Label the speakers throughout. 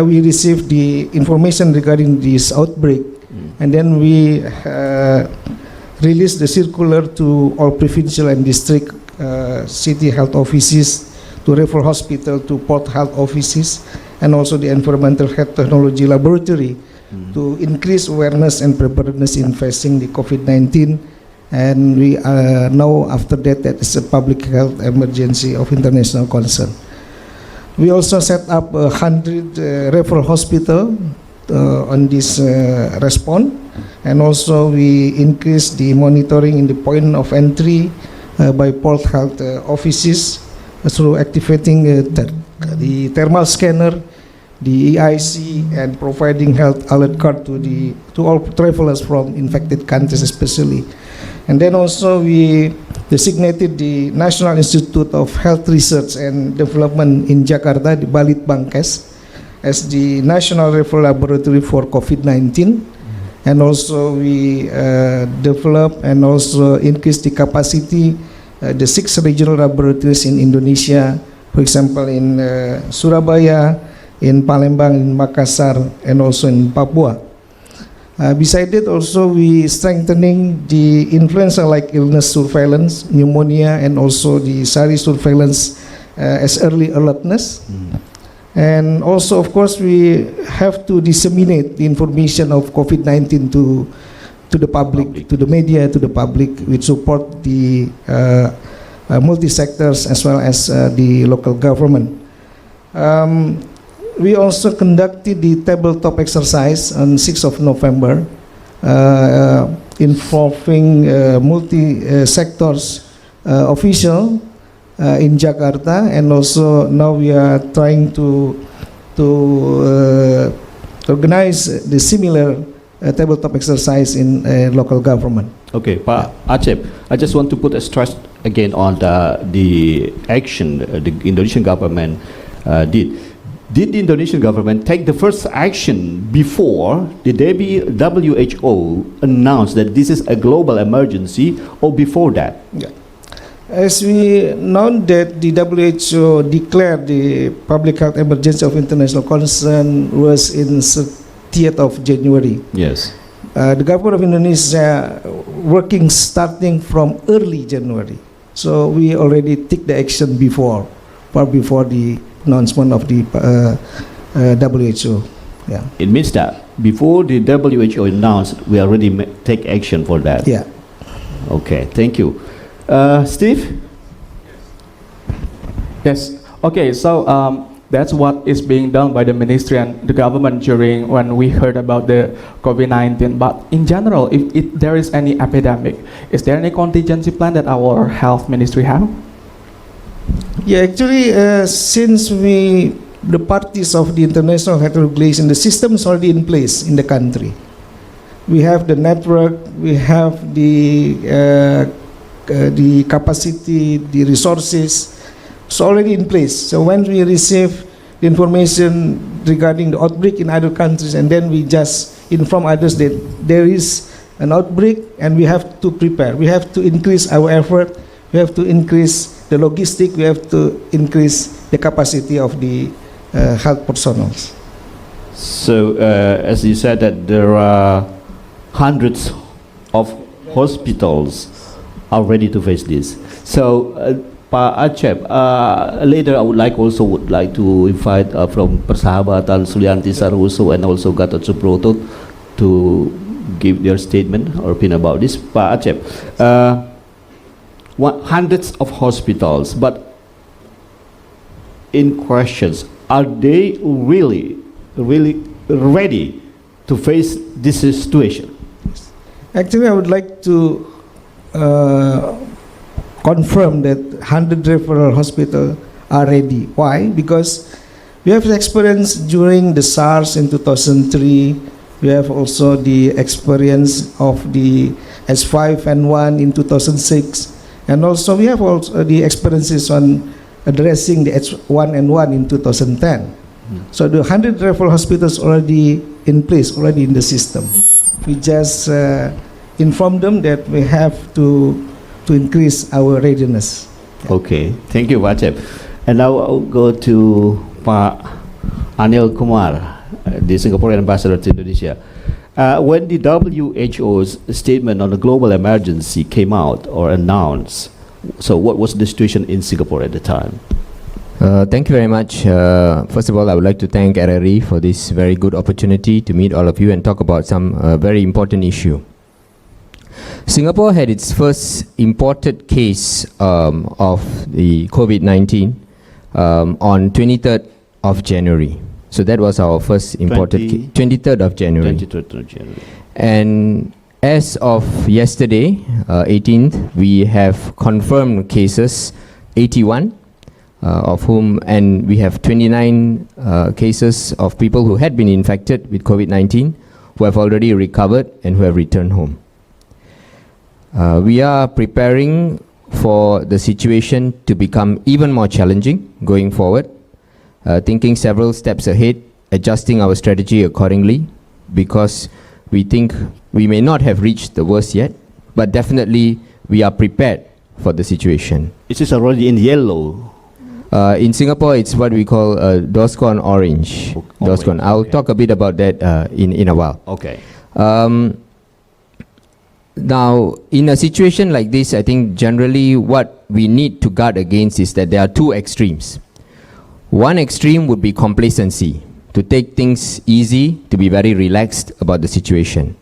Speaker 1: we received the information regarding this outbreak, and then we released the circular to all provincial and district city health offices, to referral hospital, to port health offices, and also the environmental health technology laboratory to increase awareness and preparedness in facing the COVID-19. And we know after that it's a public health emergency of international concern. We also set up 100 referral hospital on this response, and also we increased the monitoring in the point of entry by port health offices through activating the thermal scanner, the EIC, and providing health alert card to all travelers from infected countries especially. And then also we designated the National Institute of Health Research and Development in Jakarta, the Balitbangkes, as the national referral laboratory for COVID-19. And also we develop and also increase the capacity the 6 regional laboratories in Indonesia, for example in Surabaya, in Palembang, in Makassar, and also in Papua. Besides that, also we strengthening the influenza-like illness surveillance, pneumonia, and also the SARI surveillance as early alertness. And also, of course, we have to disseminate the information of COVID-19 to the public, to the media, to the public, which support the multi-sectors as well as the local government. We also conducted the tabletop exercise on 6th of November involving multi-sectors official in Jakarta, and also now we are trying to organize the similar tabletop exercise in local government.
Speaker 2: Okay, Pak Acep, I just want to put a stress again on the action the Indonesian government did. Did the Indonesian government take the first action before the WHO announced that this is a global emergency, or before that?
Speaker 1: Yeah. As we know that the WHO declared the public health emergency of international concern was in 30th of January.
Speaker 2: Yes.
Speaker 1: The government of Indonesia working starting from early January. So we already took the action far before the announcement of the WHO. Yeah.
Speaker 2: It means that before the WHO announced, we already take action for that.
Speaker 1: Yeah.
Speaker 2: Okay, thank you. Steve?
Speaker 3: Yes. Okay, so that's what is being done by the ministry and the government during when we heard about the COVID-19. But in general, if there is any epidemic, is there any contingency plan that our health ministry have?
Speaker 1: Yeah, actually, since the parties of the international health regulation, the system is already in place in the country. We have the network, we have the capacity, the resources, it's already in place. So when we receive the information regarding the outbreak in other countries, and then we just inform others that there is an outbreak and we have to prepare. We have to increase our effort, we have to increase the logistic, we have to increase the capacity of the health personnel.
Speaker 2: So, as you said, that there are hundreds of hospitals are ready to face this. So, Pak Acep, later I would like to invite from Persahabatan Sulianti Saroso and also Gatot Subroto to give their statement or opinion about this. Pak Acep, hundreds of hospitals, but in questions, are they really ready to face this situation?
Speaker 1: Actually, I would like to confirm that 100 referral hospitals are ready. Why? Because we have experience during the SARS in 2003. We have also the experience of the H5N1 in 2006. And also we have also the experiences on addressing the H1N1 in 2010. So the 100 referral hospitals already in place, already in the system. We just inform them that we have to increase our readiness.
Speaker 2: Okay, thank you, Pak Acep. And now I'll go to Pak Anil Kumar, the Singaporean ambassador to Indonesia. When the WHO's statement on the global emergency came out or announced, so what was the situation in Singapore at the time?
Speaker 4: Thank you very much. First of all, I would like to thank RRI for this very good opportunity to meet all of you and talk about some very important issue. Singapore had its first imported case of the COVID-19 on 23rd of January. So that was our first imported 23rd of January.
Speaker 2: 23rd of January.
Speaker 4: And as of yesterday, 18th, we have confirmed cases 81, of whom, and we have 29 cases of people who had been infected with COVID-19 who have already recovered and who have returned home. We are preparing for the situation to become even more challenging going forward, thinking several steps ahead, adjusting our strategy accordingly, because we think we may not have reached the worst yet, but definitely we are prepared for the situation.
Speaker 2: It is already in yellow.
Speaker 4: In Singapore, it's what we call DORSCON orange. DORSCON. I'll talk a bit about that in a while.
Speaker 2: Okay.
Speaker 4: Now, in a situation like this, I think generally what we need to guard against is that there are two extremes. One extreme would be complacency, to take things easy, to be very relaxed about the situation.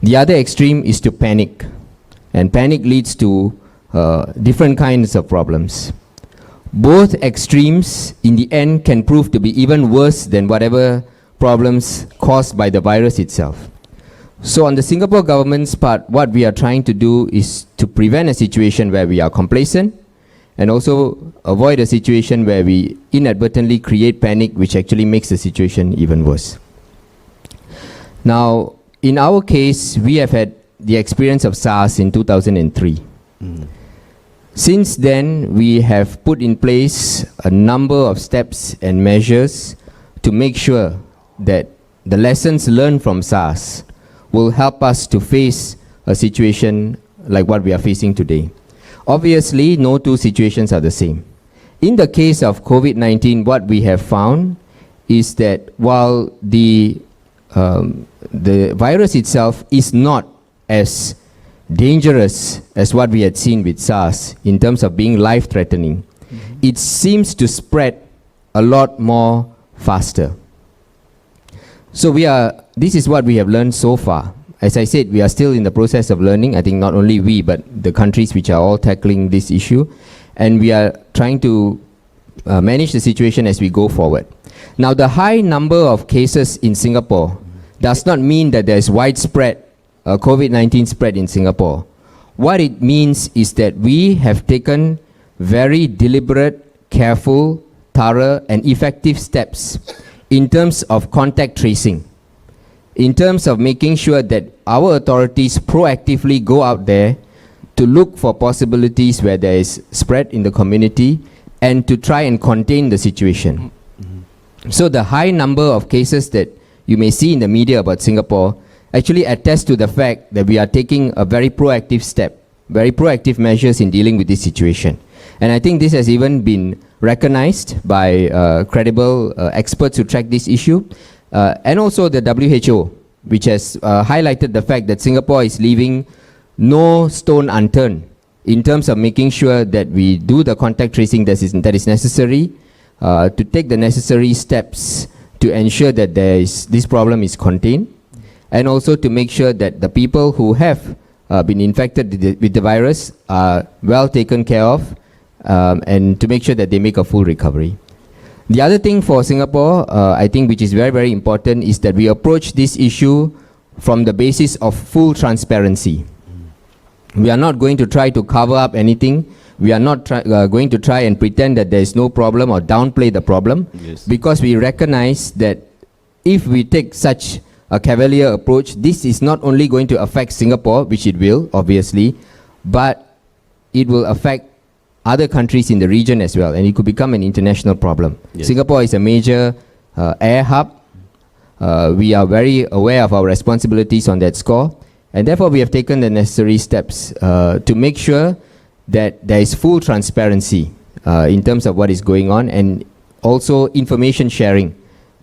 Speaker 4: The other extreme is to panic, and panic leads to different kinds of problems. Both extremes in the end can prove to be even worse than whatever problems caused by the virus itself. So on the Singapore government's part, what we are trying to do is to prevent a situation where we are complacent and also avoid a situation where we inadvertently create panic, which actually makes the situation even worse. Now, in our case, we have had the experience of SARS in 2003. Since then, we have put in place a number of steps and measures to make sure that the lessons learned from SARS will help us to face a situation like what we are facing today. Obviously, no two situations are the same. In the case of COVID-19, what we have found is that while the virus itself is not as dangerous as what we had seen with SARS in terms of being life-threatening, it seems to spread a lot more faster. So this is what we have learned so far. As I said, we are still in the process of learning. I think not only we, but the countries which are all tackling this issue. And we are trying to manage the situation as we go forward. Now, the high number of cases in Singapore does not mean that there is widespread COVID-19 spread in Singapore. What it means is that we have taken very deliberate, careful, thorough, and effective steps in terms of contact tracing, in terms of making sure that our authorities proactively go out there to look for possibilities where there is spread in the community and to try and contain the situation. So the high number of cases that you may see in the media about Singapore actually attests to the fact that we are taking a very proactive step, very proactive measures in dealing with this situation. And I think this has even been recognized by credible experts who track this issue, and also the WHO, which has highlighted the fact that Singapore is leaving no stone unturned in terms of making sure that we do the contact tracing that is necessary, to take the necessary steps to ensure that this problem is contained, and also to make sure that the people who have been infected with the virus are well taken care of, and to make sure that they make a full recovery. The other thing for Singapore, I think, which is very, very important, is that we approach this issue from the basis of full transparency. We are not going to try to cover up anything. We are not going to try and pretend that there is no problem or downplay the problem, because we recognize that if we take such a cavalier approach, this is not only going to affect Singapore, which it will, obviously, but it will affect other countries in the region as well, and it could become an international problem. Singapore is a major air hub. We are very aware of our responsibilities on that score, and therefore we have taken the necessary steps to make sure that there is full transparency in terms of what is going on, and also information sharing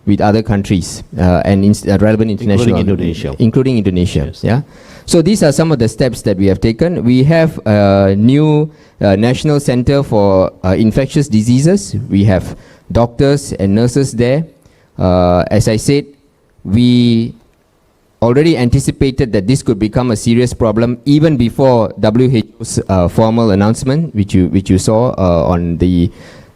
Speaker 4: with other countries and relevant international, including Indonesia.
Speaker 2: Yes.
Speaker 4: Yeah. So these are some of the steps that we have taken. We have a new National Center for Infectious Diseases. We have doctors and nurses there. As I said, we already anticipated that this could become a serious problem even before WHO's formal announcement, which you saw on the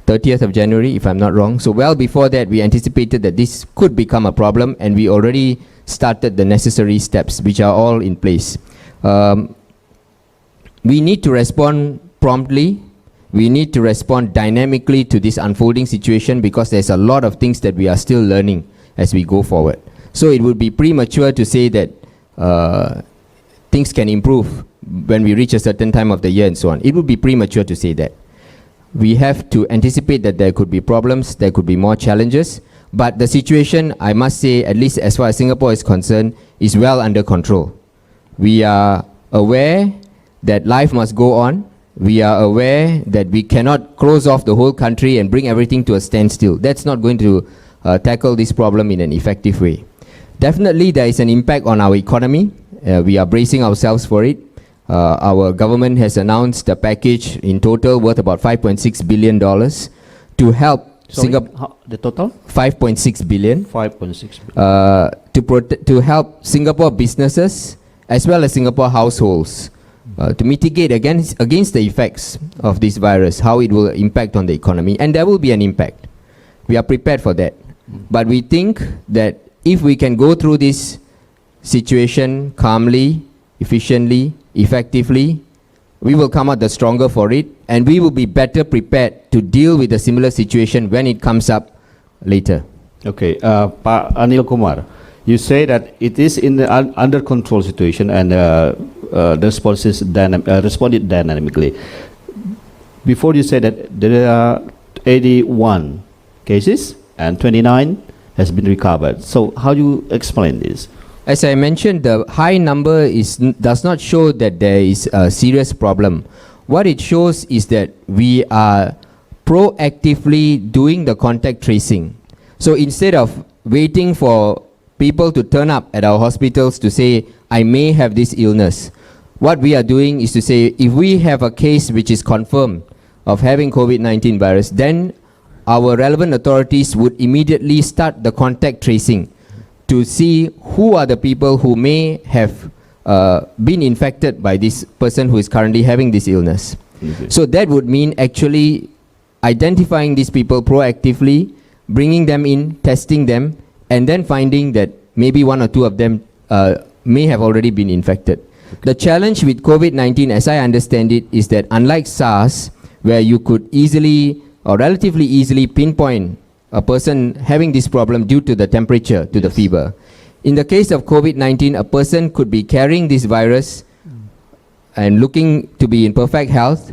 Speaker 4: 30th of January, if I'm not wrong. So well before that, we anticipated that this could become a problem, and we already started the necessary steps, which are all in place. We need to respond promptly. We need to respond dynamically to this unfolding situation, because there's a lot of things that we are still learning as we go forward. So it would be premature to say that things can improve when we reach a certain time of the year and so on. It would be premature to say that. We have to anticipate that there could be problems, there could be more challenges, but the situation, I must say, at least as far as Singapore is concerned, is well under control. We are aware that life must go on. We are aware that we cannot close off the whole country and bring everything to a standstill. That's not going to tackle this problem in an effective way. Definitely there is an impact on our economy. We are bracing ourselves for it. Our government has announced a package in total worth about $5.6 billion to help Singapore.
Speaker 2: The total?
Speaker 4: 5.6 billion.
Speaker 2: 5.6 billion.
Speaker 4: To help Singapore businesses as well as Singapore households to mitigate against the effects of this virus, how it will impact on the economy. And there will be an impact. We are prepared for that. But we think that if we can go through this situation calmly, efficiently, effectively, we will come out the stronger for it, and we will be better prepared to deal with a similar situation when it comes up later.
Speaker 2: Okay, Pak Anil Kumar, you say that it is in the under control situation, and the response is responded dynamically. Before you said that there are 81 cases and 29 has been recovered. So how do you explain this?
Speaker 4: As I mentioned, the high number does not show that there is a serious problem. What it shows is that we are proactively doing the contact tracing. So instead of waiting for people to turn up at our hospitals to say, I may have this illness, what we are doing is to say, if we have a case which is confirmed of having COVID-19 virus, then our relevant authorities would immediately start the contact tracing to see who are the people who may have been infected by this person who is currently having this illness.
Speaker 2: Okay.
Speaker 4: So that would mean actually identifying these people proactively, bringing them in, testing them, and then finding that maybe one or two of them may have already been infected. Okay. The challenge with COVID-19, as I understand it, is that unlike SARS, where you could easily or relatively easily pinpoint a person having this problem due to the temperature, to the fever. In the case of COVID-19, a person could be carrying this virus and looking to be in perfect health,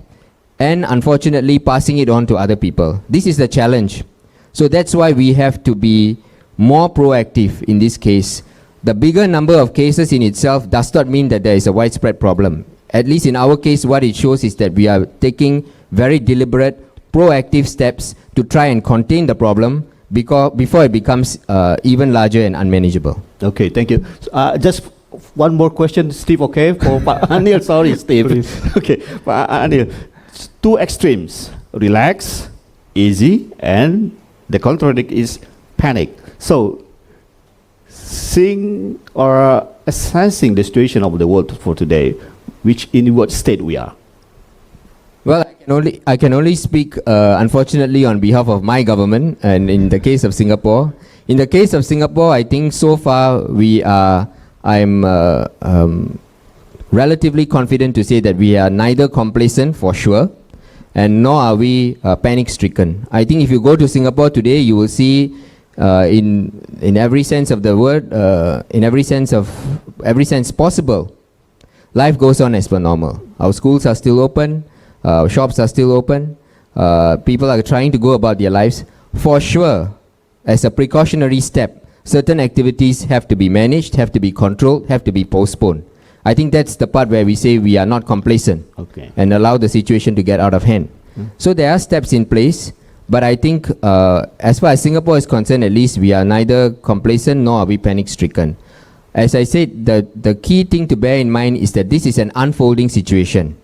Speaker 4: and unfortunately passing it on to other people. This is the challenge. So that's why we have to be more proactive in this case. The bigger number of cases in itself does not mean that there is a widespread problem. At least in our case, what it shows is that we are taking very deliberate, proactive steps to try and contain the problem before it becomes even larger and unmanageable.
Speaker 2: Okay, thank you. Just one more question, Steve, okay? For Pak Anil, sorry, Steve.
Speaker 3: Please.
Speaker 2: Okay, Pak Anil, two extremes, relax, easy, and the contradict is panic. So, seeing or assessing the situation of the world for today, in what state we are?
Speaker 4: Well, I can only speak, unfortunately, on behalf of my government, and in the case of Singapore. In the case of Singapore, I think so far I'm relatively confident to say that we are neither complacent for sure, and nor are we panic-stricken. I think if you go to Singapore today, you will see, in every sense of the word, in every sense possible, life goes on as per normal. Our schools are still open. Shops are still open. People are trying to go about their lives. For sure, as a precautionary step, certain activities have to be managed, have to be controlled, have to be postponed. I think that's the part where we say we are not complacent,
Speaker 2: okay,
Speaker 4: and allow the situation to get out of hand. So there are steps in place, But I think as far as Singapore is concerned, at least we are neither complacent nor are we panic-stricken. As I said, the key thing to bear in mind is that this is an unfolding situation.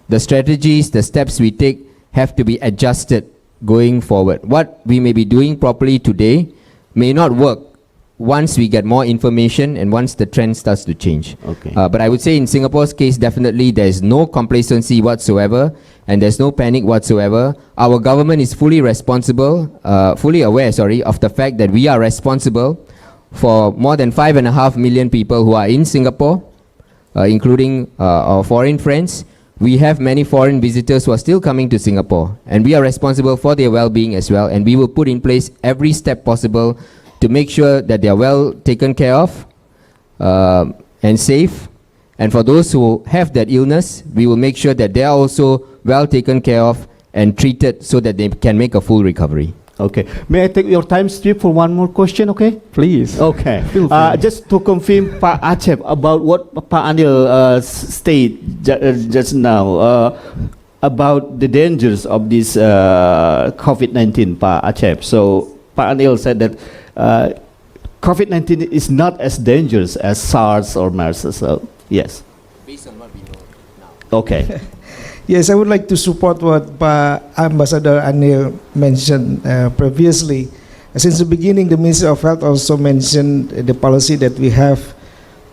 Speaker 4: The strategies, the steps we take have to be adjusted going forward. What we may be doing properly today may not work once we get more information and once the trend starts to change.
Speaker 2: Okay.
Speaker 4: But I would say in Singapore's case, definitely there is no complacency whatsoever and there's no panic whatsoever. Our government is fully responsible, fully aware, of the fact that we are responsible for more than 5.5 million people who are in Singapore, including our foreign friends. We have many foreign visitors who are still coming to Singapore, and we are responsible for their well-being as well, and we will put in place every step possible to make sure that they are well taken care of and safe. And for those who have that illness, we will make sure that they are also well taken care of and treated so that they can make a full recovery.
Speaker 2: Okay. May I take your time, Steve, for one more question, okay?
Speaker 3: Please.
Speaker 2: Okay.
Speaker 3: Feel free.
Speaker 2: Just to confirm, Pak Acep, about what Pak Anil stated just now, about the dangers of this COVID-19, Pak Acep. So, Pak Anil said that COVID-19 is not as dangerous as SARS or MERS. So, yes.
Speaker 4: Based on what we know now.
Speaker 2: Okay.
Speaker 1: Yes, I would like to support what Ambassador Anil mentioned previously. Since the beginning, the Ministry of Health also mentioned the policy that we have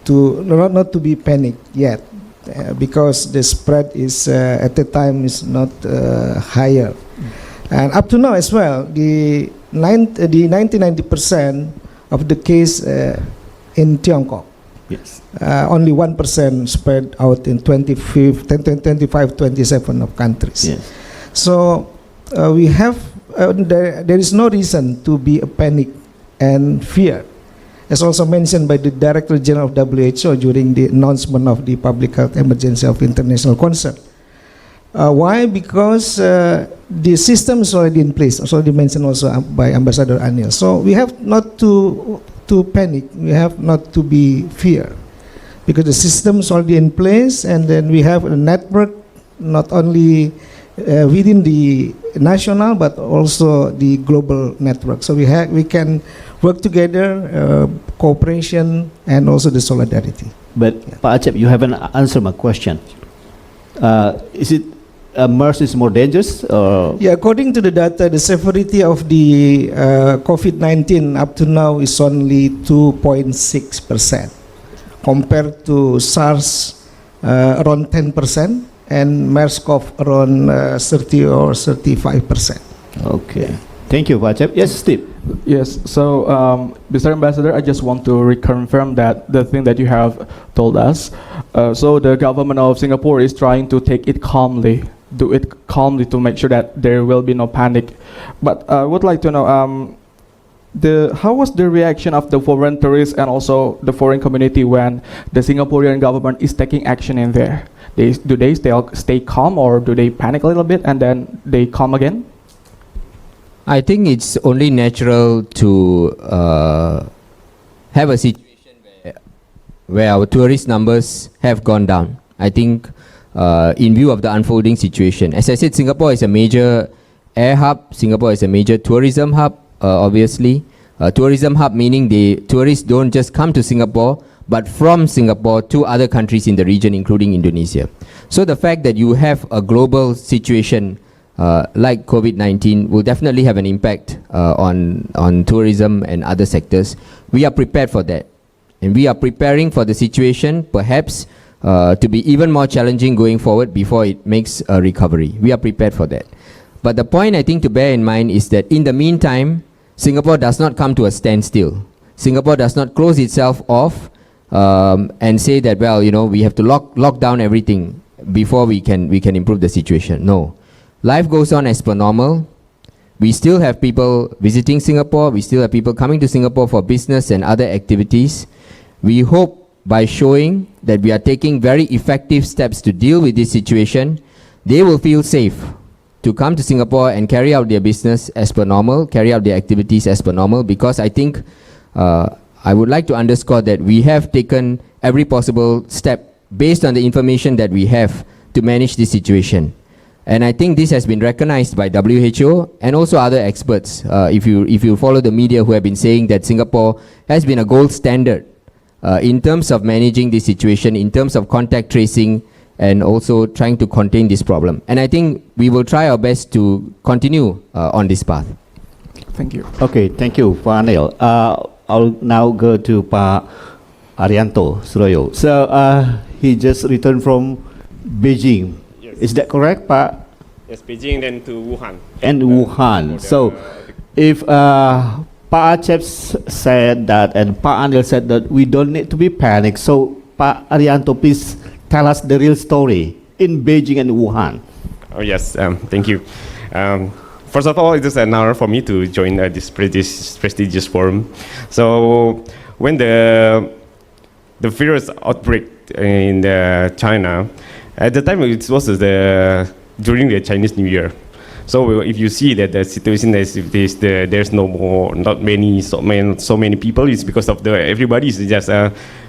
Speaker 1: to not to be panicked yet, because the spread is at the time is not higher, and up to now as well, the 90% of the case in Tiongkok.
Speaker 2: Yes.
Speaker 1: Only 1% spread out in 25, 27 of countries.
Speaker 2: Yes.
Speaker 1: So we have there is no reason to be a panic and fear, as also mentioned by the Director General of WHO during the announcement of the public health emergency of international concern. Why? Because the system is already in place, as already mentioned also by Ambassador Anil. So we have not to panic, we have not to be fear, because the system is already in place, and then we have a network not only within the national but also the global network. So we can work together, cooperation and also the solidarity.
Speaker 2: But Pak Acep, you haven't answered my question. Is it MERS is more dangerous? Or?
Speaker 1: Yeah, according to the data, the severity of the COVID-19 up to now is only 2.6%, compared to SARS around 10%, and MERS-CoV around 30 or 35%.
Speaker 2: Okay. Thank you, Pak Acep. Yes, Steve.
Speaker 3: Yes, so Mr. Ambassador, I just want to reconfirm that the thing that you have told us. So the government of Singapore is trying to take it calmly, do it calmly to make sure that there will be no panic. But I would like to know, how was the reaction of the foreign tourists and also the foreign community when the Singaporean government is taking action in there? Do they stay calm, or do they panic a little bit and then they calm again?
Speaker 4: I think it's only natural to have a situation where our tourist numbers have gone down. I think in view of the unfolding situation. As I said, Singapore is a major air hub. Singapore is a major tourism hub, obviously. Tourism hub meaning the tourists don't just come to Singapore, but from Singapore to other countries in the region, including Indonesia. So the fact that you have a global situation like COVID-19 will definitely have an impact on tourism and other sectors. We are prepared for that. And we are preparing for the situation, perhaps, to be even more challenging going forward before it makes a recovery. We are prepared for that. But the point I think to bear in mind is that in the meantime, Singapore does not come to a standstill. Singapore does not close itself off and say that, well, you know, we have to lock down everything before we can improve the situation. No. Life goes on as per normal. We still have people visiting Singapore. We still have people coming to Singapore for business and other activities. We hope by showing that we are taking very effective steps to deal with this situation, they will feel safe to come to Singapore and carry out their business as per normal, carry out their activities as per normal, because I think I would like to underscore that we have taken every possible step based on the information that we have to manage this situation. And I think this has been recognized by WHO and also other experts. If you follow the media who have been saying that Singapore has been a gold standard in terms of managing this situation, in terms of contact tracing, and also trying to contain this problem. And I think we will try our best to continue on this path.
Speaker 3: Thank you.
Speaker 2: Okay, thank you, Pak Anil. I'll now go to Pak Arianto Suroyo. So he just returned from Beijing.
Speaker 5: Yes.
Speaker 2: Is that correct, Pak?
Speaker 5: Yes, Beijing, then to Wuhan.
Speaker 2: And Wuhan.
Speaker 5: For the-
Speaker 2: So if Pak Acep said that and Pak Anil said that we don't need to be panicked, so Pak Arianto, please tell us the real story in Beijing and Wuhan.
Speaker 5: Oh yes, thank you. First of all, it is an honor for me to join this prestigious forum. So when the virus outbreak in China, at the time it was during the Chinese New Year. So if you see that the situation is, if there's no more, not many, so many people, it's because of everybody is just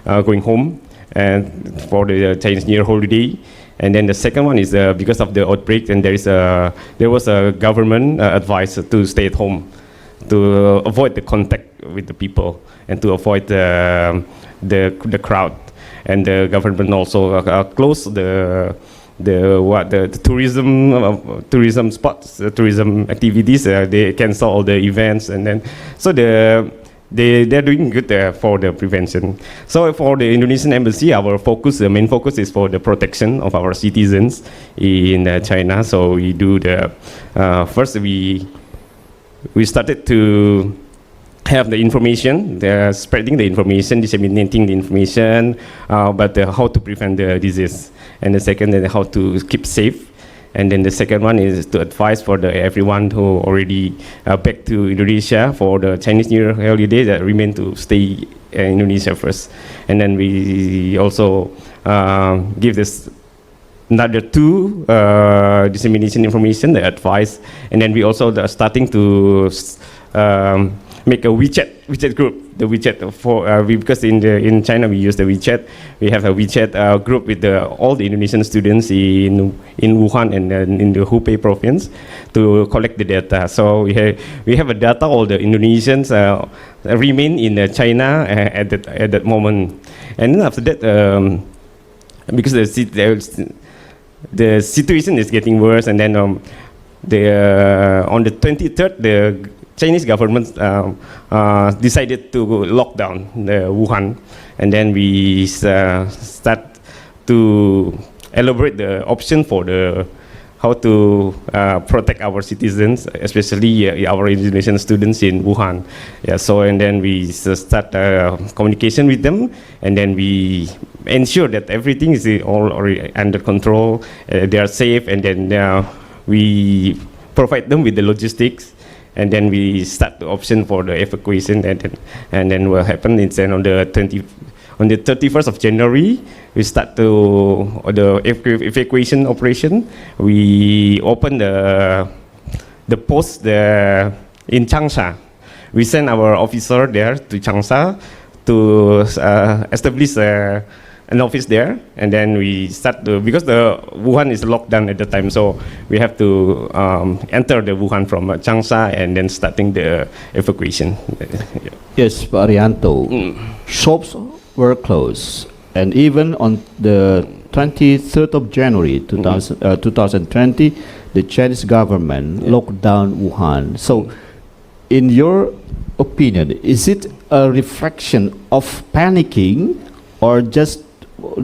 Speaker 5: going home and for the Chinese New Year holiday. And then the second one is because of the outbreak, and there was a government advice to stay at home to avoid the contact with the people and to avoid the crowd. And the government also closed the tourism spots, tourism activities. They cancel all the events, and then so they're doing good for the prevention. So for the Indonesian embassy, our focus, the main focus is for the protection of our citizens in China. So we do first we started to have the information, spreading the information, disseminating the information, but how to prevent the disease. And the second is how to keep safe. And then the second one is to advise for everyone who already back to Indonesia for the Chinese New Year holiday that remain to stay in Indonesia first. And then we also give this another two dissemination information, the advice. And then we also are starting to make a WeChat group. The WeChat because in China we use the WeChat. We have a WeChat group with all the Indonesian students in Wuhan and in the Hubei province to collect the data. So we have a data all the Indonesians remain in China at that moment. And then after that, because the situation is getting worse, and then on the 23rd the Chinese government decided to lock down the Wuhan, and then we start to elaborate the option for how to protect our citizens, especially our Indonesian students in Wuhan. Yeah, so and then we start communication with them, and then we ensure that everything is all already under control, they are safe, and then we provide them with the logistics. And then we start the option for the evacuation, and then what happened is then on the 31st of January, we start the evacuation operation. We open the post in Changsha. We send our officer there to Changsha to establish an office there, and then we start because the Wuhan is locked down at the time, so we have to enter the Wuhan from Changsha and then starting the evacuation. Yeah.
Speaker 2: Yes, Pak Arianto. Shops were closed, and even on the 23rd of January 2020, the Chinese government locked down Wuhan. So, in your opinion, is it a reflection of panicking or just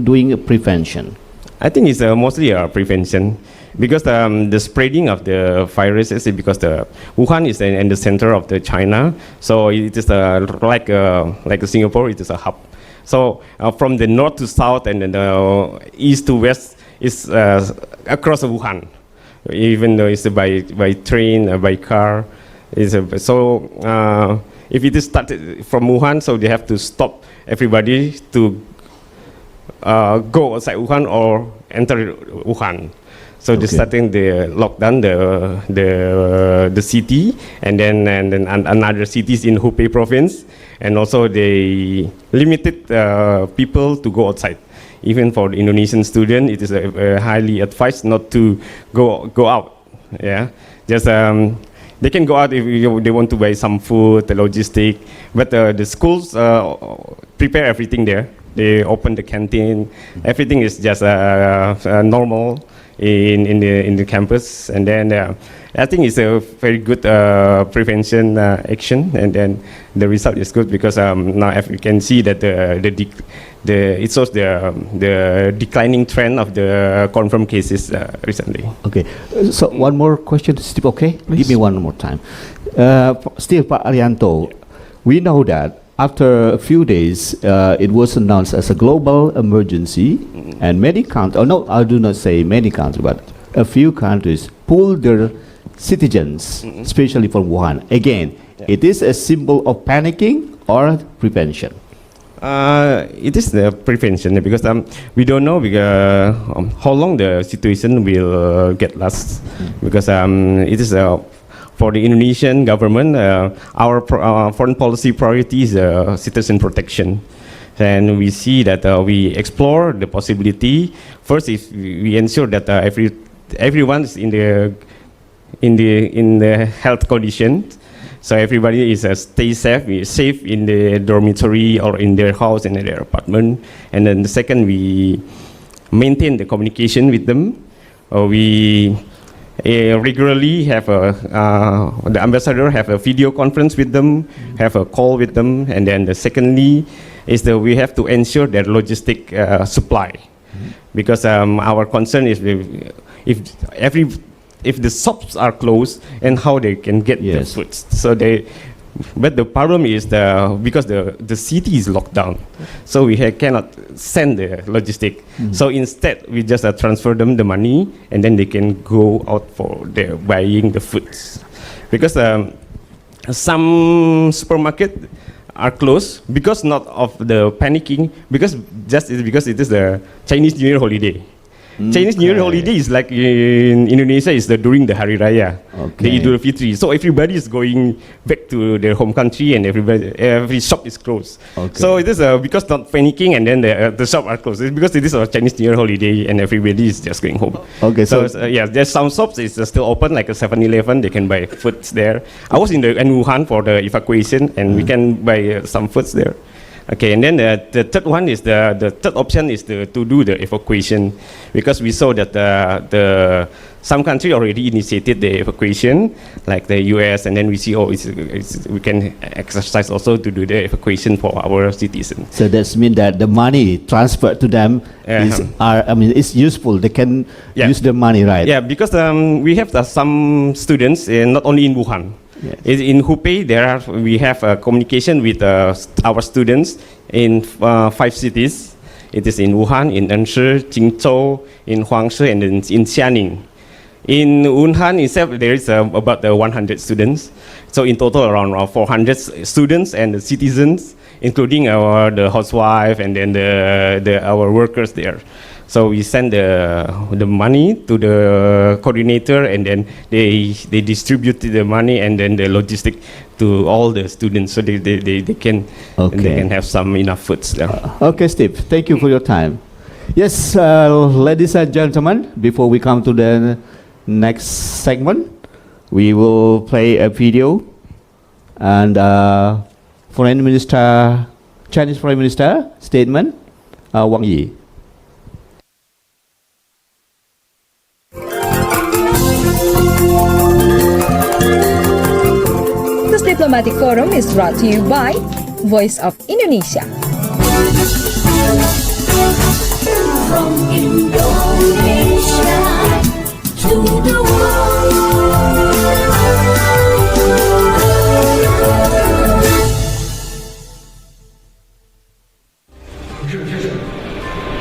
Speaker 2: doing a prevention?
Speaker 5: I think it's mostly a prevention, because the spreading of the virus is because the Wuhan is in the center of the China, so it is like Singapore, it is a hub. So from the north to south and then the east to west is across Wuhan, even though it's by train, by car. So if it is started from Wuhan, so they have to stop everybody to go outside Wuhan or enter Wuhan. So they're starting the lockdown, the city, and then another cities in Hubei province, and also they limited people to go outside. even for the Indonesian student, it is highly advised not to go out. Yeah, just they can go out if they want to buy some food, the logistic, but the schools prepare everything there. They open the canteen. Everything is just normal in the campus, and then I think it's a very good prevention action, and then the result is good because now if you can see that it shows the declining trend of the confirmed cases recently.
Speaker 2: Okay, so one more question, Steve. Okay, give me one more time. Still, Pak Arianto, we know that after a few days, it was announced as a global emergency, and many countries, oh no, I do not say many countries, but a few countries pulled their citizens, especially from Wuhan. Again, it is a symbol of panicking or prevention.
Speaker 5: It is the prevention because we don't know how long the situation will get last because it is for the Indonesian government, our foreign policy priority is citizen protection. And we see that we explore the possibility. First, if we ensure that everyone is in the health condition, so everybody is stay safe in the dormitory or in their house and in their apartment. And then the second, we maintain the communication with them. We regularly have the ambassador have a video conference with them, have a call with them, and then secondly is that we have to ensure their logistic supply, because our concern is if the shops are closed and how they can get the food. So but the problem is because the city is locked down, so we cannot send the logistic. So instead, we just transfer them the money, and then they can go out for buying the foods. Because some supermarket are closed because not of the panicking, because it is the Chinese New Year holiday. Chinese New Year holiday is like in Indonesia is during the Hari Raya, the Idul Fitri. So everybody is going back to their home country, and every shop is closed. So it is because not panicking, and then the shop are closed. It's because it is a Chinese New Year holiday, and everybody is just going home.
Speaker 2: Okay,
Speaker 5: so yeah, there's some shops is still open, like a 7-Eleven. They can buy foods there. I was in Wuhan for the evacuation, and we can buy some foods there. Okay, and then the third one is the third option is to do the evacuation, because we saw that some country already initiated the evacuation, like the US, and then we see we can exercise also to do the evacuation for our citizens.
Speaker 2: So that means that the money transferred to them is useful. They can use the money, right?
Speaker 5: Yeah, because we have some students not only in Wuhan. Yes. In Hubei, we have communication with our students in 5 cities. It is in Wuhan, in Enshi, Jingzhou, in Huangshi, and in Xianing. In Wuhan itself, there is about 100 students. So in total, around 400 students and citizens, including the housewife and then our workers there. So we send the money to the coordinator, and then they distribute the money and then the logistic to all the students, so they can have some enough foods there.
Speaker 2: Okay, Steve, thank you for your time. Yes, ladies and gentlemen, before we come to the next segment, we will play a video, and Chinese Foreign Minister statement, Wang Yi.
Speaker 6: This diplomatic forum is brought to you by Voice of Indonesia.
Speaker 7: From Indonesia to the world.
Speaker 8: 同志们先生，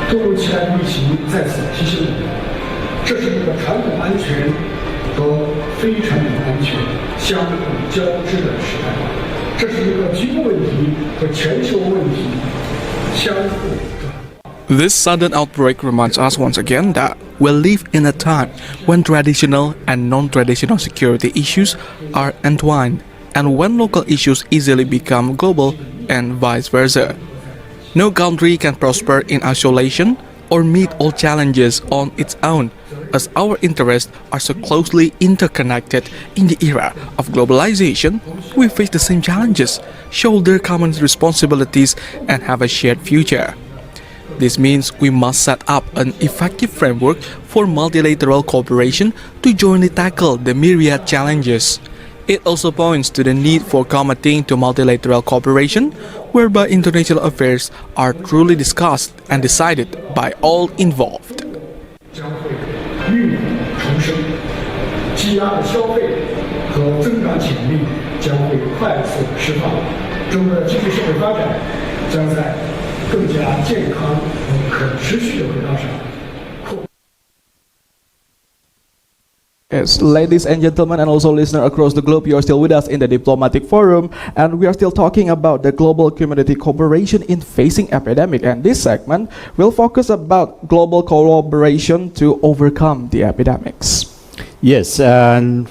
Speaker 8: 突如其来的疫情再次提醒我们，这是一个传统安全和非传统安全相互交织的时代，这是一个局部问题和全球问题相互。
Speaker 3: This sudden outbreak reminds us once again that we live in a time when traditional and non-traditional security issues are entwined, and when local issues easily become global and vice versa. No country can prosper in isolation,
Speaker 9: or meet all challenges on its own, as our interests are so closely interconnected in the era of globalization. We face the same challenges, shoulder common responsibilities, and have a shared future. This means we must set up an effective framework for multilateral cooperation to jointly tackle the myriad challenges. It also points to the need for committing to multilateral cooperation, whereby international affairs are truly discussed and decided by all involved.
Speaker 8: 将会浴火重生，积压的消费和增长潜力将会快速释放，中国的经济社会发展将在更加健康和可持续的轨道上。
Speaker 3: Yes, ladies and gentlemen, and also listeners across the globe, you are still with us in the Diplomatic Forum, and we are still talking about the global community cooperation in facing epidemic. And this segment will focus about global collaboration to overcome the epidemics.
Speaker 2: Yes, and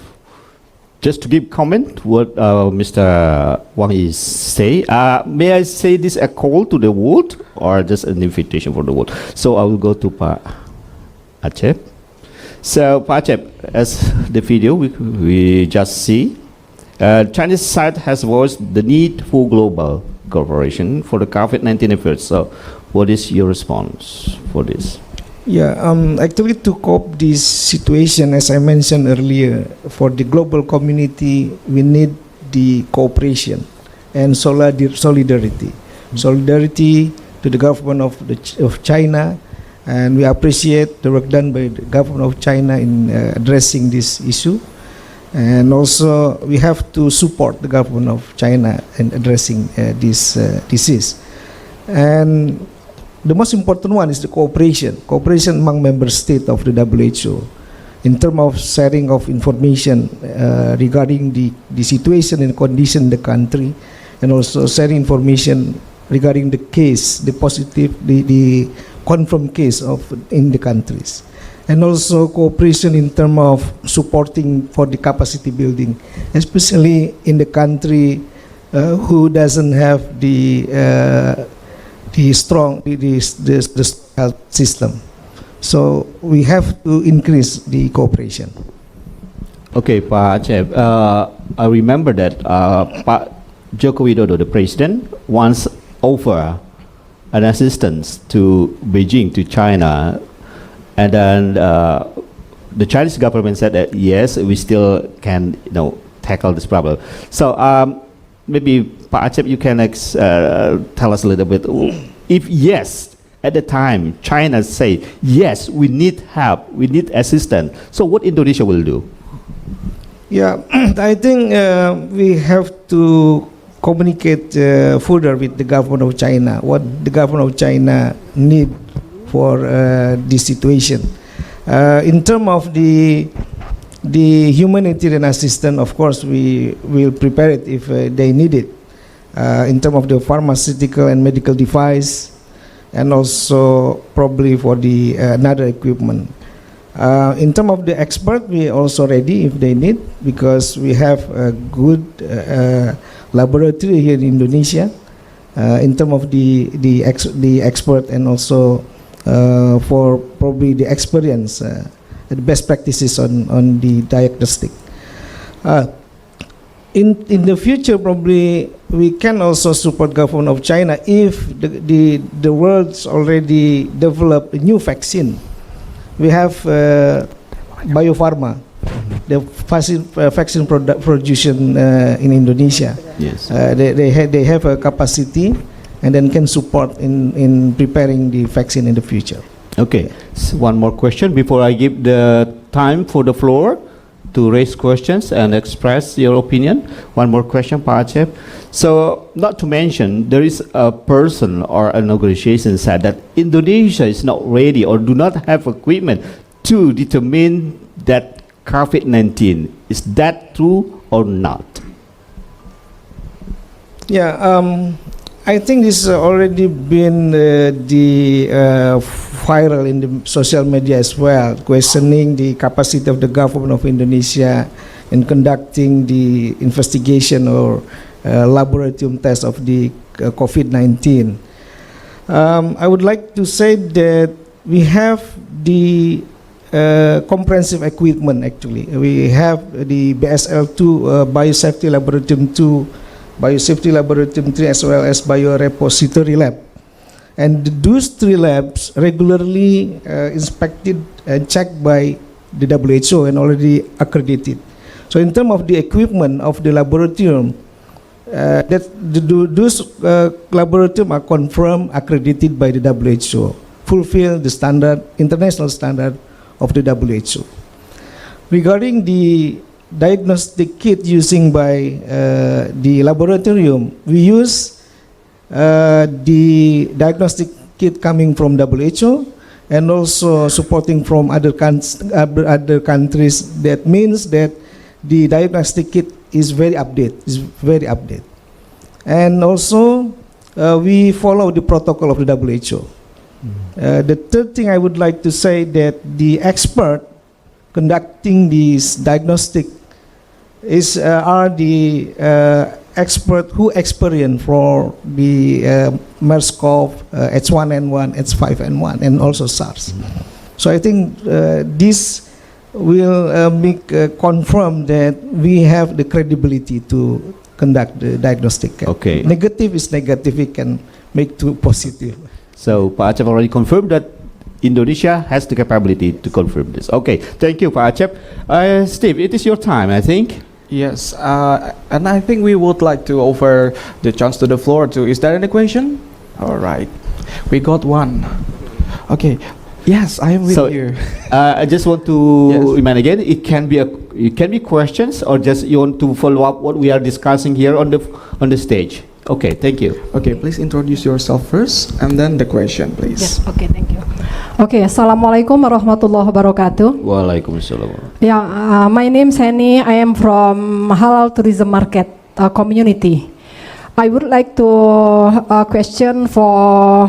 Speaker 2: just to give comment what Mr. Wang is say, may I say this a call to the world or just an invitation for the world? So I will go to Pa Acep. So Pa Acep, as the video we just see, Chinese side has voiced the need for global cooperation for the COVID-19 efforts. So what is your response for this?
Speaker 1: Yeah, actually to cope this situation, as I mentioned earlier, for the global community, we need the cooperation and solidarity. Solidarity to the government of China, and we appreciate the work done by the government of China in addressing this issue. And also, we have to support the government of China in addressing this disease. And the most important one is the cooperation among member states of the WHO in terms of sharing of information regarding the situation and condition in the country, and also sharing information regarding the case, the positive, the confirmed case in the countries. And also cooperation in terms of supporting for the capacity building, especially in the country who doesn't have the strong health system. So we have to increase the cooperation.
Speaker 2: Okay, Pak Acep, I remember that Pak Joko Widodo, the president, once offered an assistance to Beijing, to China, and then the Chinese government said that yes, we still can, tackle this problem. So maybe Pak Acep, you can tell us a little bit. If yes, at the time China say yes, we need help, we need assistance. So what Indonesia will do?
Speaker 1: Yeah, I think we have to communicate further with the government of China, what the government of China need for this situation. In terms of the humanitarian assistance, of course, we will prepare it if they need it. In terms of the pharmaceutical and medical device, and also probably for the another equipment. In terms of the expert, we are also ready if they need, because we have a good laboratory here in Indonesia in terms of the expert, and also for probably the experience, the best practices on the diagnostic. In the future, probably we can also support government of China if the world's already developed a new vaccine. We have biopharma, the vaccine production in Indonesia.
Speaker 2: Yes.
Speaker 1: They have a capacity, and then can support in preparing the vaccine in the future.
Speaker 2: Okay, so one more question before I give the time for the floor to raise questions and express your opinion. One more question, Pak Acep. So, not to mention, there is a person or an organization said that Indonesia is not ready or do not have equipment to determine that COVID-19. Is that true or not?
Speaker 1: Yeah, I think this already been viral in the social media as well, questioning the capacity of the government of Indonesia in conducting the investigation or laboratory test of the COVID-19. I would like to say that we have the comprehensive equipment actually. We have the BSL2 Biosafety Laboratorium 2, Biosafety Laboratorium 3, as well as Biorepository Lab. And those 3 labs regularly inspected and checked by the WHO and already accredited. So in terms of the equipment of the laboratorium, those laboratorium are confirmed, accredited by the WHO, fulfill the standard, international standard of the WHO. Regarding the diagnostic kit using by the laboratorium, we use the diagnostic kit coming from WHO and also supporting from other countries. That means that the diagnostic kit is very updated, and also we follow the protocol of the WHO. The third thing I would like to say that the expert conducting this diagnostic are the expert who experience for the MERS-CoV, H1N1, H5N1, and also SARS. So I think this will make confirm that we have the credibility to conduct the diagnostic.
Speaker 2: Okay.
Speaker 1: Negative is negative, we can make to positive.
Speaker 2: So Pak Acep already confirmed that Indonesia has the capability to confirm this. Okay, thank you, Pak Acep. Steve, it is your time, I think.
Speaker 3: Yes, and I think we would like to offer the chance to the floor to. Is there any question? All right, we got one. Okay, yes, I am with you.
Speaker 2: I just want to remind again. It can be questions, or just you want to follow up what we are discussing here on the stage. Okay, thank you.
Speaker 3: Okay, please introduce yourself first, and then the question, please.
Speaker 10: Yes, okay, thank you. Okay, Assalamualaikum warahmatullahi wabarakatuh.
Speaker 2: Waalaikumsalam.
Speaker 10: Yeah, my name is Henny. I am from Halal Tourism Market community. I would like to question for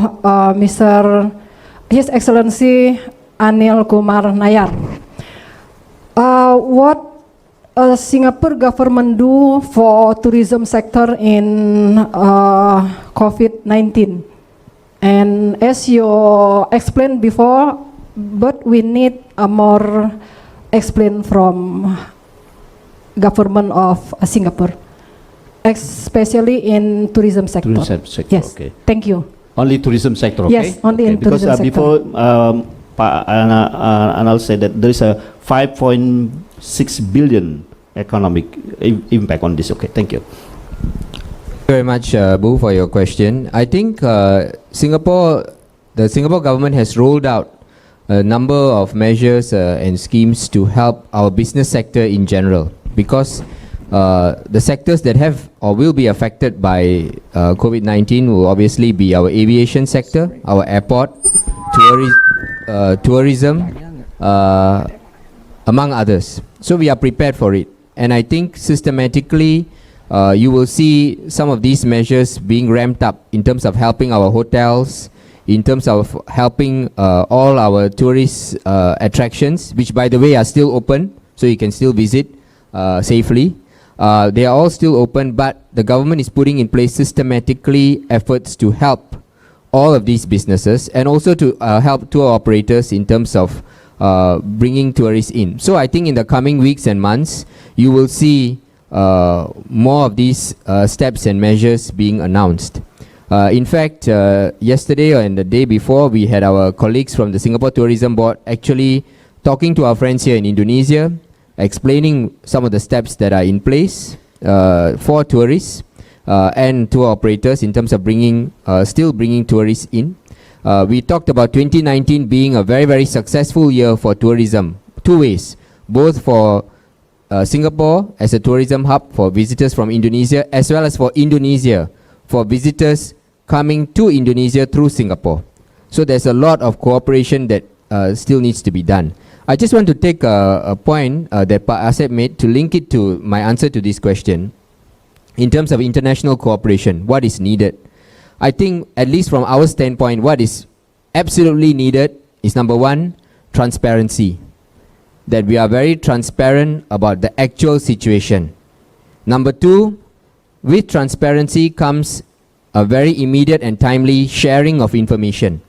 Speaker 10: His Excellency Anil Kumar Nayar. What Singapore government do for tourism sector in COVID-19? And as you explained before, but we need a more explain from government of Singapore, especially in tourism sector.
Speaker 2: Tourism sector,
Speaker 10: yes.
Speaker 2: Okay.
Speaker 10: Thank you.
Speaker 2: Only tourism sector, okay?
Speaker 10: Yes, only in tourism sector.
Speaker 2: Because before, Anal said that there is a 5.6 billion economic impact on this. Okay, thank you.
Speaker 4: Very much, Boo, for your question. I think the Singapore government has rolled out a number of measures and schemes to help our business sector in general, because the sectors that have or will be affected by COVID-19 will obviously be our aviation sector, our airport, tourism, among others. So we are prepared for it, and I think systematically you will see some of these measures being ramped up in terms of helping our hotels, in terms of helping all our tourist attractions, which by the way are still open, so you can still visit safely. They are all still open, but the government is putting in place systematically efforts to help all of these businesses, and also to help tour operators in terms of bringing tourists in. So I think in the coming weeks and months, you will see more of these steps and measures being announced. In fact, yesterday and the day before, we had our colleagues from the Singapore Tourism Board actually talking to our friends here in Indonesia, explaining some of the steps that are in place for tourists and tour operators in terms of still bringing tourists in. We talked about 2019 being a very, very successful year for tourism, two ways, both for Singapore as a tourism hub for visitors from Indonesia, as well as for Indonesia for visitors coming to Indonesia through Singapore. So there's a lot of cooperation that still needs to be done. I just want to take a point that Pak Acep made to link it to my answer to this question. In terms of international cooperation, what is needed? I think, at least from our standpoint, what is absolutely needed is, number one, transparency. That we are very transparent about the actual situation. Number two, with transparency comes a very immediate and timely sharing of information.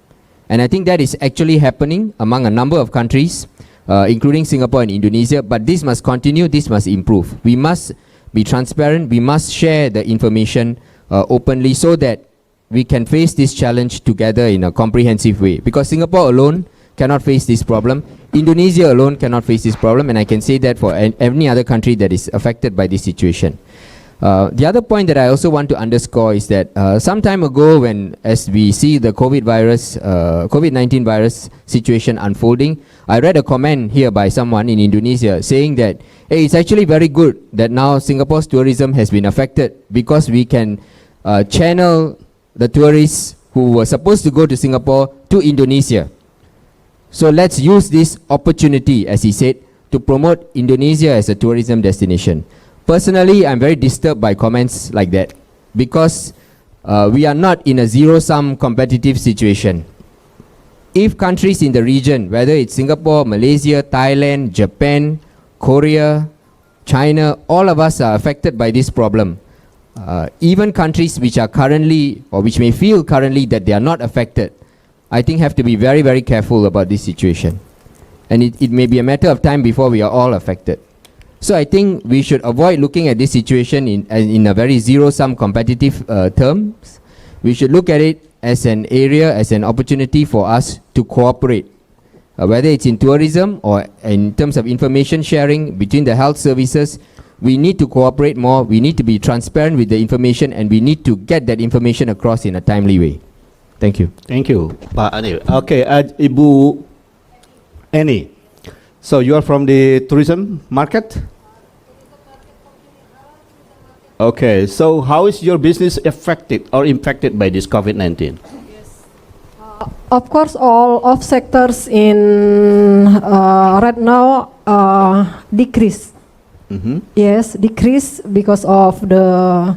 Speaker 4: And I think that is actually happening among a number of countries, including Singapore and Indonesia, but this must continue, this must improve. We must be transparent, we must share the information openly so that we can face this challenge together in a comprehensive way. Because Singapore alone cannot face this problem, Indonesia alone cannot face this problem, and I can say that for any other country that is affected by this situation. The other point that I also want to underscore is that some time ago, when as we see the COVID-19 virus situation unfolding, I read a comment here by someone in Indonesia saying that, hey, it's actually very good that now Singapore's tourism has been affected because we can channel the tourists who were supposed to go to Singapore to Indonesia. So let's use this opportunity, as he said, to promote Indonesia as a tourism destination. Personally, I'm very disturbed by comments like that because we are not in a zero-sum competitive situation. If countries in the region, whether it's Singapore, Malaysia, Thailand, Japan, Korea, China, all of us are affected by this problem. Even countries which are currently, or which may feel currently that they are not affected, I think have to be very, very careful about this situation. And it may be a matter of time before we are all affected. So I think we should avoid looking at this situation in a very zero-sum competitive terms. We should look at it as an area, as an opportunity for us to cooperate, whether it's in tourism or in terms of information sharing between the health services. We need to cooperate more, we need to be transparent with the information, and we need to get that information across in a timely way. Thank you.
Speaker 2: Thank you, Pak Anil. Okay, Ibu Annie. So you are from the tourism market? Okay, so how is your business affected or impacted by this COVID-19?
Speaker 10: Of course, all of sectors in right now decrease. Yes, decrease because of the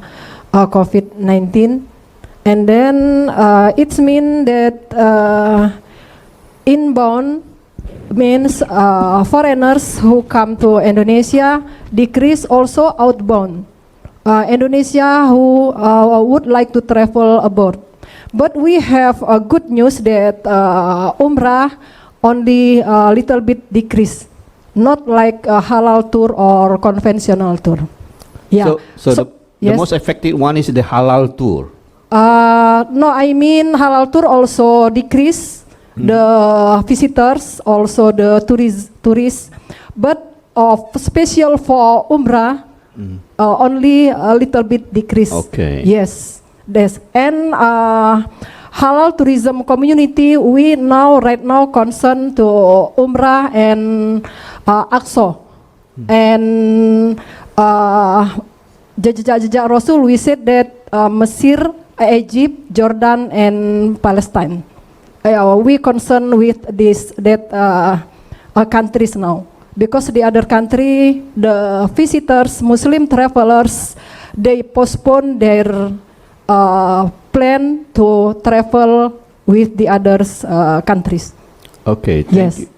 Speaker 10: COVID-19, and then it means that inbound means foreigners who come to Indonesia decrease, also outbound. Indonesia who would like to travel abroad. But we have good news that Umrah only a little bit decrease, not like a halal tour or conventional tour. Yeah.
Speaker 2: So the
Speaker 10: yes.
Speaker 2: most affected one is the halal tour.
Speaker 10: No, I mean halal tour also decrease. The visitors, also the tourists, but special for Umrah. Only a little bit decrease.
Speaker 2: Okay.
Speaker 10: Yes. And halal tourism community, we right now concerned to Umrah and Aqsa. And jejak Rasul, we said that Mesir, Egypt, Jordan, and Palestine. We concerned with that countries now. Because the other country, the visitors, Muslim travelers, they postpone their plan to travel with the other countries.
Speaker 2: Okay, thank
Speaker 10: Yes.
Speaker 2: you.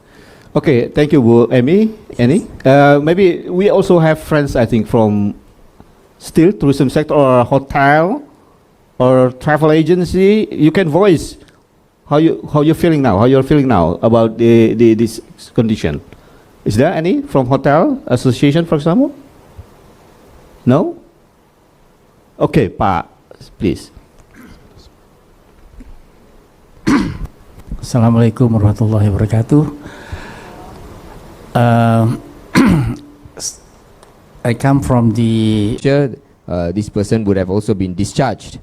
Speaker 2: Okay, thank you, Bu Annie. Maybe we also have friends, I think, from still tourism sector or hotel or travel agency. You can voice how you're feeling now, about this condition. Is there any from hotel association, for example? No? Okay, Pak, please.
Speaker 11: Assalamualaikum warahmatullahi wabarakatuh. I come from the...
Speaker 4: This person would have also been discharged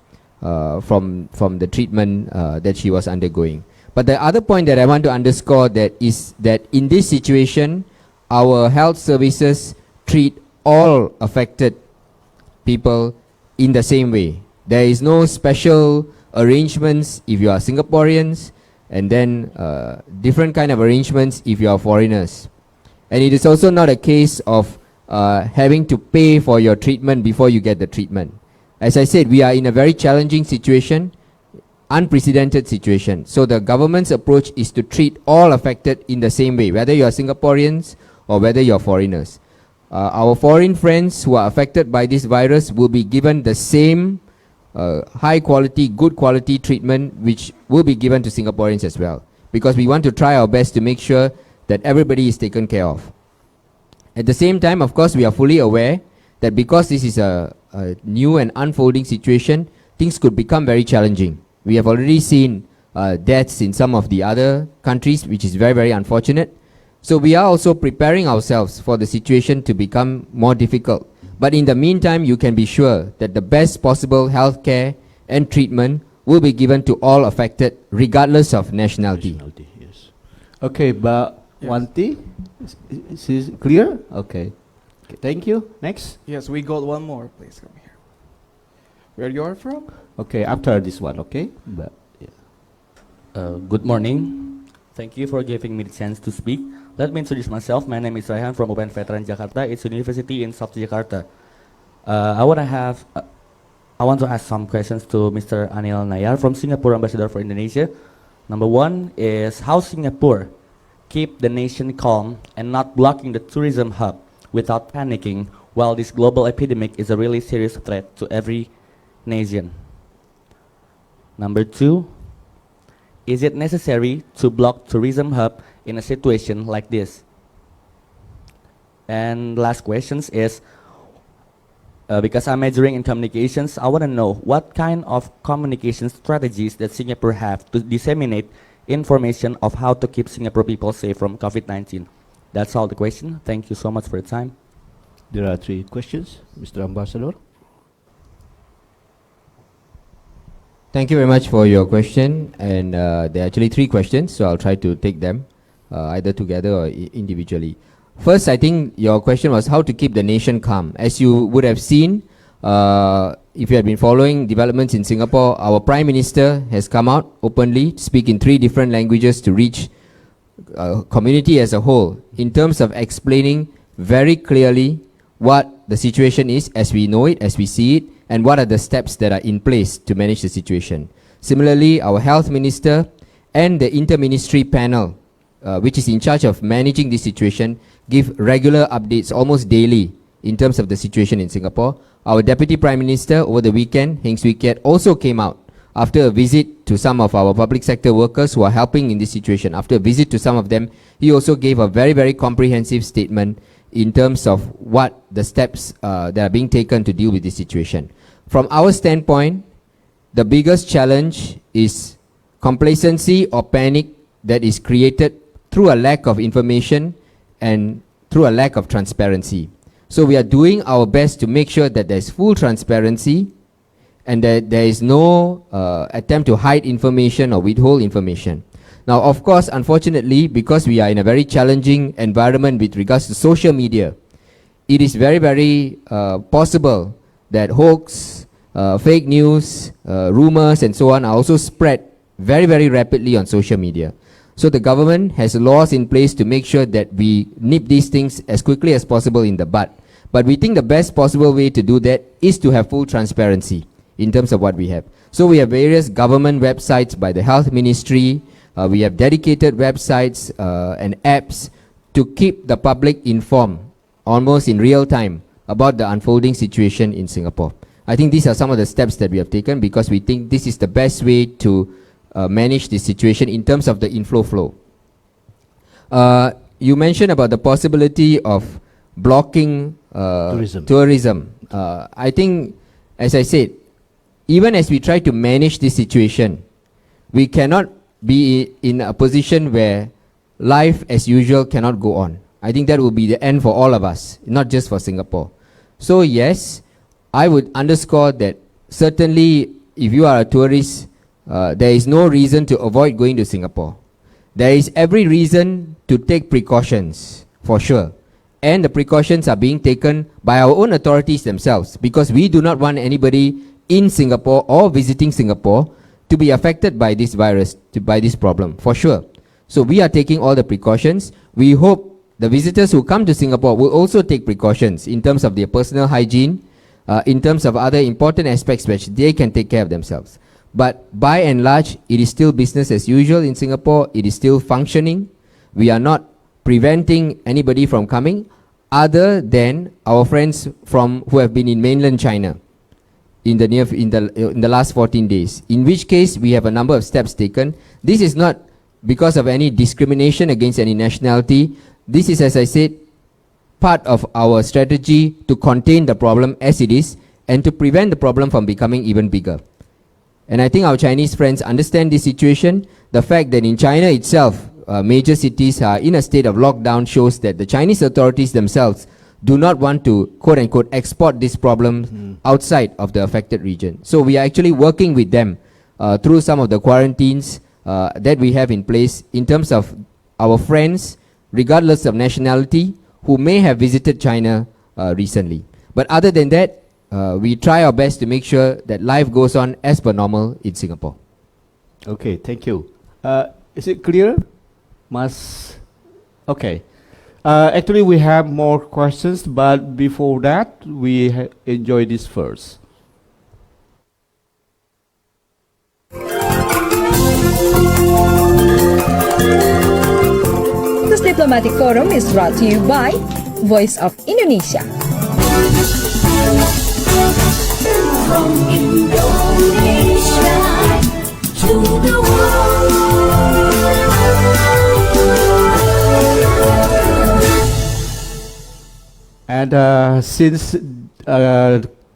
Speaker 4: from the treatment that she was undergoing. But the other point that I want to underscore is that in this situation, our health services treat all affected people in the same way. There is no special arrangements if you are Singaporeans, and then different kind of arrangements if you are foreigners. And it is also not a case of having to pay for your treatment before you get the treatment. As I said, we are in a very challenging situation, unprecedented situation. So the government's approach is to treat all affected in the same way, whether you are Singaporeans or whether you are foreigners. Our foreign friends who are affected by this virus will be given the same high quality, good quality treatment which will be given to Singaporeans as well. Because we want to try our best to make sure that everybody is taken care of. At the same time, of course, we are fully aware that because this is a new and unfolding situation, things could become very challenging. We have already seen deaths in some of the other countries, which is very, very unfortunate. So we are also preparing ourselves for the situation to become more difficult. But in the meantime, you can be sure that the best possible health care and treatment will be given to all affected, regardless of nationality.
Speaker 2: Yes. Okay, but Wanti, is it clear? Okay. Okay. Thank you. Next.
Speaker 3: Yes, we got one more. Please come here. Where you are from?
Speaker 2: Okay, after this one. Okay. But
Speaker 12: Good morning. Thank you for giving me the chance to speak. Let me introduce myself. My name is Raihan from UPN Veteran Jakarta. It's a university in South Jakarta. I want to ask some questions to Mr. Anil Nayar from Singapore Ambassador for Indonesia. Number one is how Singapore keep the nation calm and not blocking the tourism hub without panicking while this global epidemic is a really serious threat to every nation. Number two, is it necessary to block tourism hub in a situation like this? And last questions is, because I'm majoring in communications, I want to know what kind of communication strategies that Singapore have to disseminate information of how to keep Singapore people safe from COVID-19. That's all the question. Thank you so much for your time.
Speaker 2: there are 3 questions, Mr. Ambassador.
Speaker 4: Thank you very much for your question, and there are actually 3 questions, so I'll try to take them either together or individually. First, I think your question was how to keep the nation calm. As you would have seen, if you have been following developments in Singapore, our Prime Minister has come out openly to speak in 3 different languages to reach community as a whole in terms of explaining very clearly what the situation is as we know it, as we see it, and what are the steps that are in place to manage the situation. Similarly, our Health Minister and the Inter-Ministry Panel, which is in charge of managing this situation, give regular updates almost daily in terms of the situation in Singapore. Our Deputy Prime Minister over the weekend, Heng Swee Keat, also came out after a visit to some of our public sector workers who are helping in this situation. After a visit to some of them, he also gave a very, very comprehensive statement in terms of what the steps that are being taken to deal with this situation. From our standpoint, the biggest challenge is complacency or panic that is created through a lack of information and through a lack of transparency. So we are doing our best to make sure that there's full transparency and that there is no attempt to hide information or withhold information. Now, of course, unfortunately, because we are in a very challenging environment with regards to social media, it is very, very possible that hoax, fake news, rumors and so on are also spread very, very rapidly on social media. So the government has laws in place to make sure that we nip these things as quickly as possible in the bud. But we think the best possible way to do that is to have full transparency in terms of what we have. So we have various government websites by the Health Ministry. We have dedicated websites and apps to keep the public informed almost in real time about the unfolding situation in Singapore. I think these are some of the steps that we have taken because we think this is the best way to manage this situation in terms of the inflow flow. You mentioned about the possibility of blocking tourism. I think, as I said, even as we try to manage this situation, we cannot be in a position where life as usual cannot go on. I think that will be the end for all of us, not just for Singapore. So yes, I would underscore that certainly if you are a tourist, there is no reason to avoid going to Singapore. There is every reason to take precautions, for sure. And the precautions are being taken by our own authorities themselves because we do not want anybody in Singapore or visiting Singapore to be affected by this virus, by this problem, for sure. So we are taking all the precautions. We hope the visitors who come to Singapore will also take precautions in terms of their personal hygiene, in terms of other important aspects which they can take care of themselves. But by and large, it is still business as usual in Singapore. It is still functioning. We are not preventing anybody from coming other than our friends who have been in mainland China. in the last 14 days, in which case we have a number of steps taken. This is not because of any discrimination against any nationality. This is, as I said, part of our strategy to contain the problem as it is and to prevent the problem from becoming even bigger. And I think our Chinese friends understand this situation. The fact that in China itself, major cities are in a state of lockdown shows that the Chinese authorities themselves do not want to, quote unquote, export this problem outside of the affected region. So we are actually working with them through some of the quarantines that we have in place in terms of our friends, regardless of nationality, who may have visited China recently. But other than that, we try our best to make sure that life goes on as per normal in Singapore.
Speaker 2: Okay, thank you. Is it clear? Okay. Actually, we have more questions, but before that, we enjoy this first.
Speaker 6: This diplomatic forum is brought to you by Voice of Indonesia.
Speaker 7: From Indonesia to the world.
Speaker 2: And since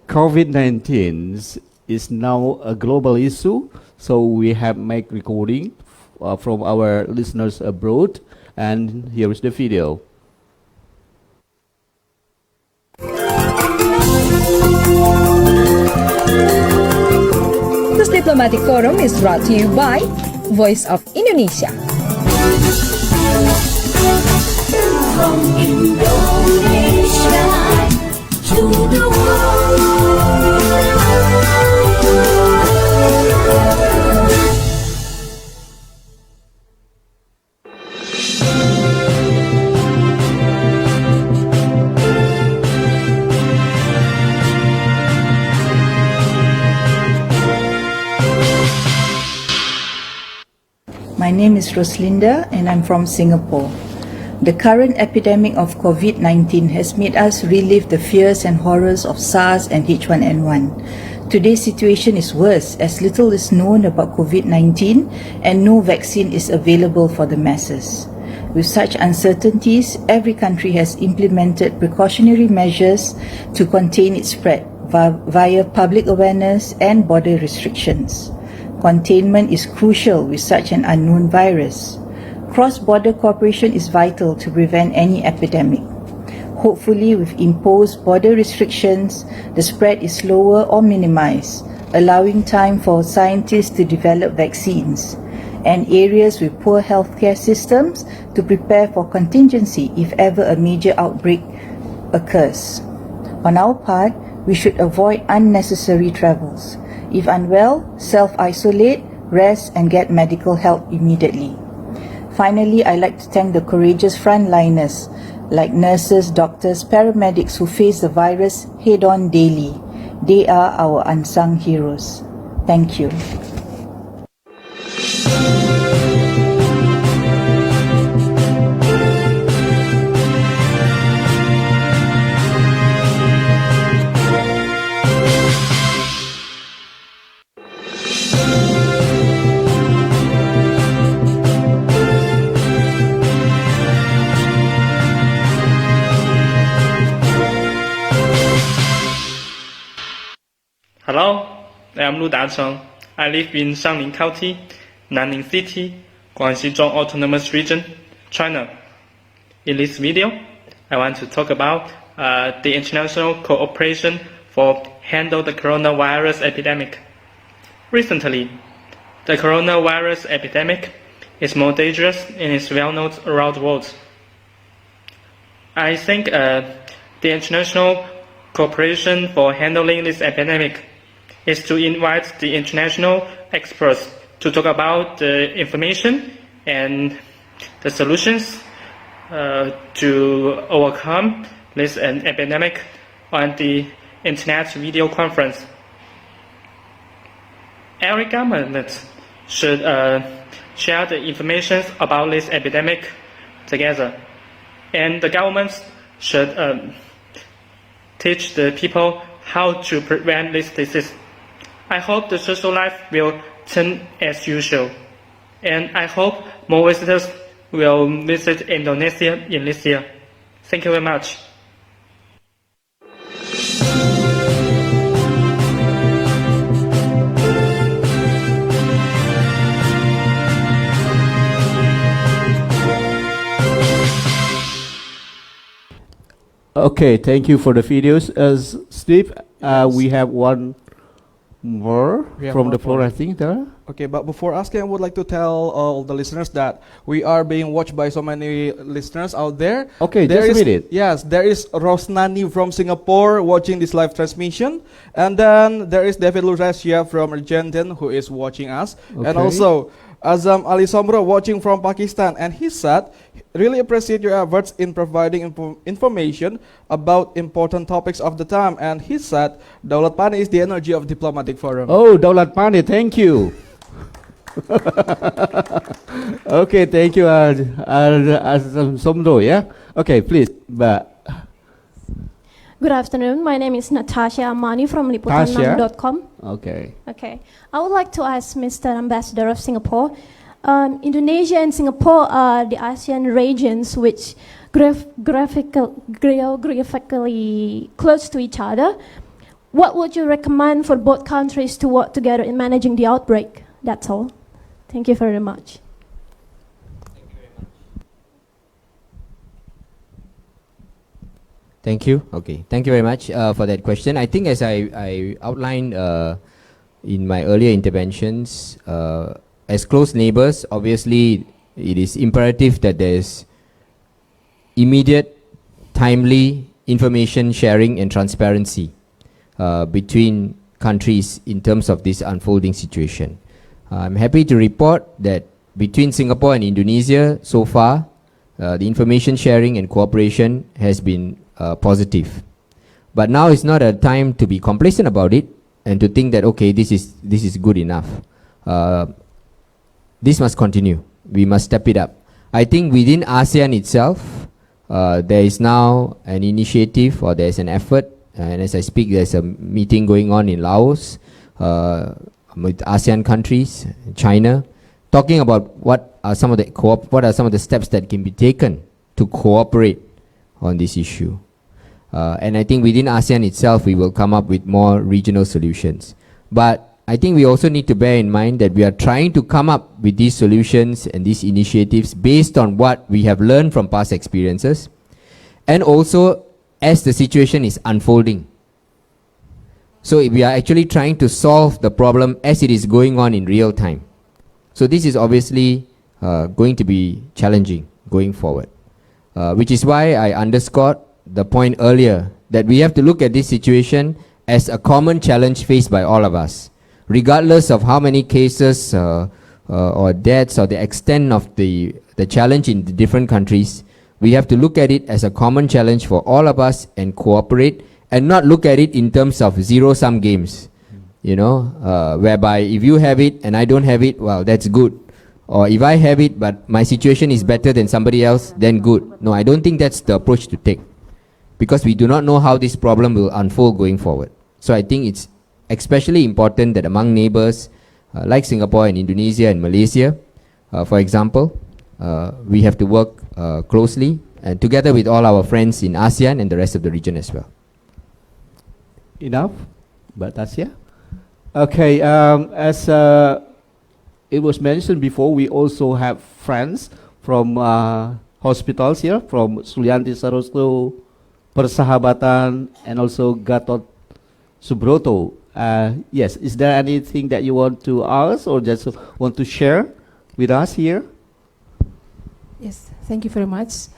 Speaker 2: COVID-19 is now a global issue, so we have made recording from our listeners abroad, and here is the video.
Speaker 6: This diplomatic forum is brought to you by Voice of Indonesia.
Speaker 7: From Indonesia to the world.
Speaker 13: My name is Roslinda and I'm from Singapore. The current epidemic of COVID-19 has made us relive the fears and horrors of SARS and H1N1. Today's situation is worse as little is known about COVID-19 and no vaccine is available for the masses. With such uncertainties, every country has implemented precautionary measures to contain its spread via public awareness and border restrictions. Containment is crucial with such an unknown virus. Cross-border cooperation is vital to prevent any epidemic. Hopefully, with imposed border restrictions, the spread is slower or minimized, allowing time for scientists to develop vaccines, and areas with poor healthcare systems to prepare for contingency if ever a major outbreak occurs. On our part, we should avoid unnecessary travels. If unwell, self-isolate, rest, and get medical help immediately. Finally, I'd like to thank the courageous frontliners like nurses, doctors, paramedics who face the virus head-on daily. They are our unsung heroes. Thank you.
Speaker 14: Hello, I'm Lu Dacheng. I live in Shanling County, Nanning City, Guangxi Zhong Autonomous Region, China. In this video, I want to talk about the international cooperation for handle the coronavirus epidemic. Recently, the coronavirus epidemic is more dangerous and is well known around the world. I think the international cooperation for handling this epidemic is to invite the international experts to talk about the information and the solutions to overcome this epidemic on the internet video conference. Every government should share the information about this epidemic together, and the governments should teach the people how to prevent this disease. I hope the social life will turn as usual, and I hope more visitors will visit Indonesia in this year. Thank you very much.
Speaker 2: Okay, thank you for the videos. Steve, we have one more
Speaker 3: We have
Speaker 2: from
Speaker 3: more
Speaker 2: the floor,
Speaker 3: for-
Speaker 2: I think. There.
Speaker 3: Okay, but before asking, I would like to tell all the listeners that we are being watched by so many listeners out there.
Speaker 2: Okay,
Speaker 3: There
Speaker 2: just a
Speaker 3: is-
Speaker 2: minute.
Speaker 3: Yes, there is Rosnani from Singapore watching this live transmission, and then there is David Luresia from Argentina who is watching us, and
Speaker 2: Okay.
Speaker 3: also Azam Ali Somro watching from Pakistan, and he said, really appreciate your efforts in providing information about important topics of the time, and he said, Daulat Pani is the energy of diplomatic forum.
Speaker 2: Oh, Daulat Pani, thank you. Okay, thank you, Somdo, yeah? Okay, please.
Speaker 15: Good afternoon. My name is Natasha Amani from
Speaker 2: Tasha?
Speaker 15: liputan6.com.
Speaker 2: Okay.
Speaker 15: Okay. I would like to ask Mr. Ambassador of Singapore. Indonesia and Singapore are the ASEAN regions which geographically close to each other. What would you recommend for both countries to work together in managing the outbreak? That's all. Thank you very much.
Speaker 4: Thank you. Okay, thank you very much for that question. I think as I outlined in my earlier interventions, as close neighbors, obviously it is imperative that there's immediate, timely information sharing and transparency between countries in terms of this unfolding situation. I'm happy to report that between Singapore and Indonesia, so far, the information sharing and cooperation has been positive. But now is not a time to be complacent about it and to think that, okay, this is good enough. This must continue. We must step it up. I think within ASEAN itself, there is now an initiative or there's an effort, and as I speak, there's a meeting going on in Laos with ASEAN countries, China, talking about what are some of the steps that can be taken to cooperate on this issue. And I think within ASEAN itself, we will come up with more regional solutions. But I think we also need to bear in mind that we are trying to come up with these solutions and these initiatives based on what we have learned from past experiences, and also as the situation is unfolding. So we are actually trying to solve the problem as it is going on in real time. So this is obviously going to be challenging going forward, which is why I underscored the point earlier that we have to look at this situation as a common challenge faced by all of us, regardless of how many cases or deaths or the extent of the challenge in the different countries. We have to look at it as a common challenge for all of us and cooperate, and not look at it in terms of zero-sum games, you know, whereby if you have it and I don't have it, well, that's good. Or if I have it but my situation is better than somebody else, then good. No, I don't think that's the approach to take, because we do not know how this problem will unfold going forward. So I think it's especially important that among neighbors like Singapore and Indonesia and Malaysia, for example, we have to work closely and together with all our friends in ASEAN and the rest of the region as well.
Speaker 2: Enough, Mbak Tasya? Okay, as it was mentioned before, we also have friends from hospitals here, from Sulianti Saroso, Persahabatan, and also Gatot Subroto. Yes, is there anything that you want to ask or just want to share with us here?
Speaker 16: Yes, thank you very much.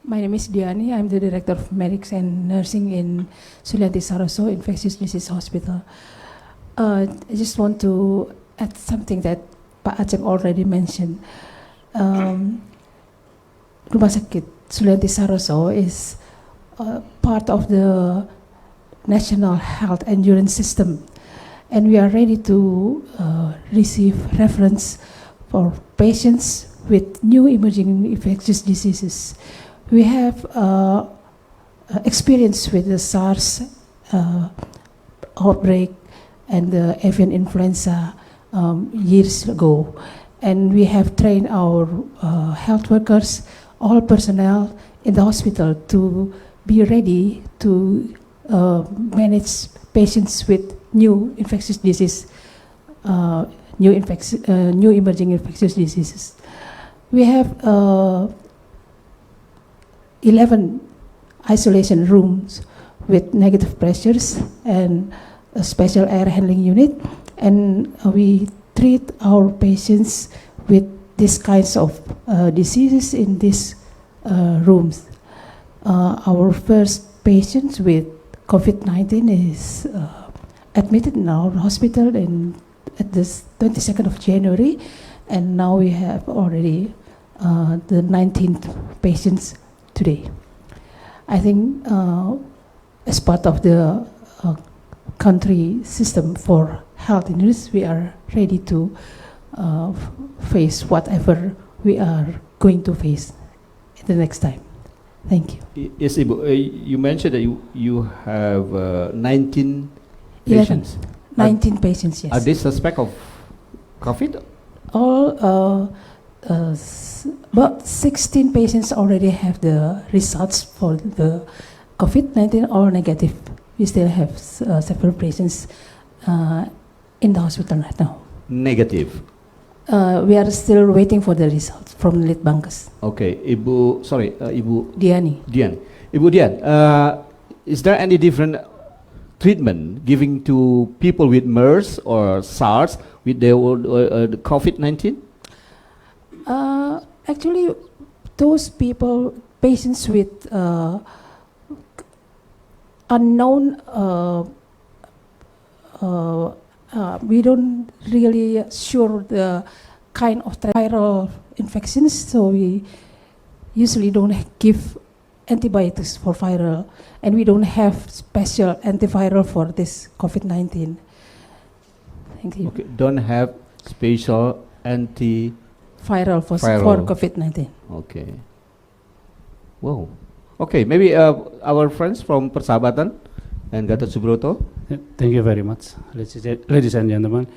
Speaker 16: My name is Diani. I'm the Director of Medics and Nursing in Sulianti Saroso Infectious Disease Hospital. I just want to add something that Pak Acep already mentioned. Rumah Sakit Sulianti Saroso is part of the National Health Endurance System, and we are ready to receive reference for patients with new emerging infectious diseases. We have experience with the SARS outbreak and the avian influenza years ago. And we have trained our health workers, all personnel in the hospital to be ready to manage patients with new infectious disease, new emerging infectious diseases. We have 11 isolation rooms with negative pressures and a special air handling unit, and we treat our patients with these kinds of diseases in these rooms. Our first patient with COVID-19 is admitted in our hospital at the 22nd of January, and now we have already the 19th patients today. I think as part of the country system for health in this, we are ready to face whatever we are going to face the next time. Thank you.
Speaker 2: Yes, Ibu, you mentioned that you have 19 patients.
Speaker 16: 19 patients, yes.
Speaker 2: Are they suspect of COVID?
Speaker 16: All about 16 patients already have the results for the COVID-19 or negative. We still have several patients in the hospital right now.
Speaker 2: Negative.
Speaker 16: We are still waiting for the results from Litbangkes.
Speaker 2: Okay, Ibu
Speaker 16: Diani.
Speaker 2: Ibu Dian, is there any different treatment giving to people with MERS or SARS with the COVID-19?
Speaker 16: Actually, those patients with unknown, we don't really sure the kind of viral infections, so we usually don't give antibiotics for viral, and we don't have special antiviral for this COVID-19. Thank you.
Speaker 2: Okay, don't have special
Speaker 16: Viral for COVID-19.
Speaker 2: Okay. Wow. Okay, maybe our friends from Persahabatan and Gatot Subroto.
Speaker 17: Thank you very much, ladies and gentlemen.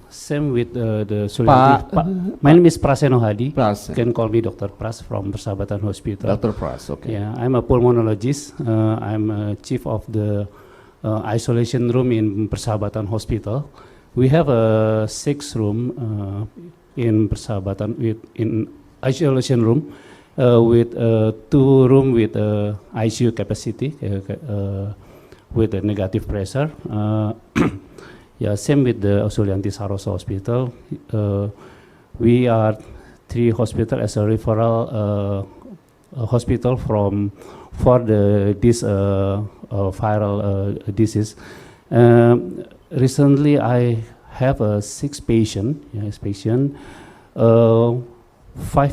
Speaker 17: Same with the Sulianti. My name is Praseno Hadi. You can call me Dr. Pras from Persahabatan Hospital.
Speaker 2: Dr. Pras, okay.
Speaker 17: Yeah, I'm a pulmonologist. I'm chief of the isolation room in Persahabatan Hospital. We have a 6 room in Persahabatan in isolation room with 2 room with ICU capacity with a negative pressure. Yeah, same with the Sulianti Saroso Hospital. We are 3 hospital as a referral hospital for this viral disease. Recently, I have a 6 patient. Yes, 5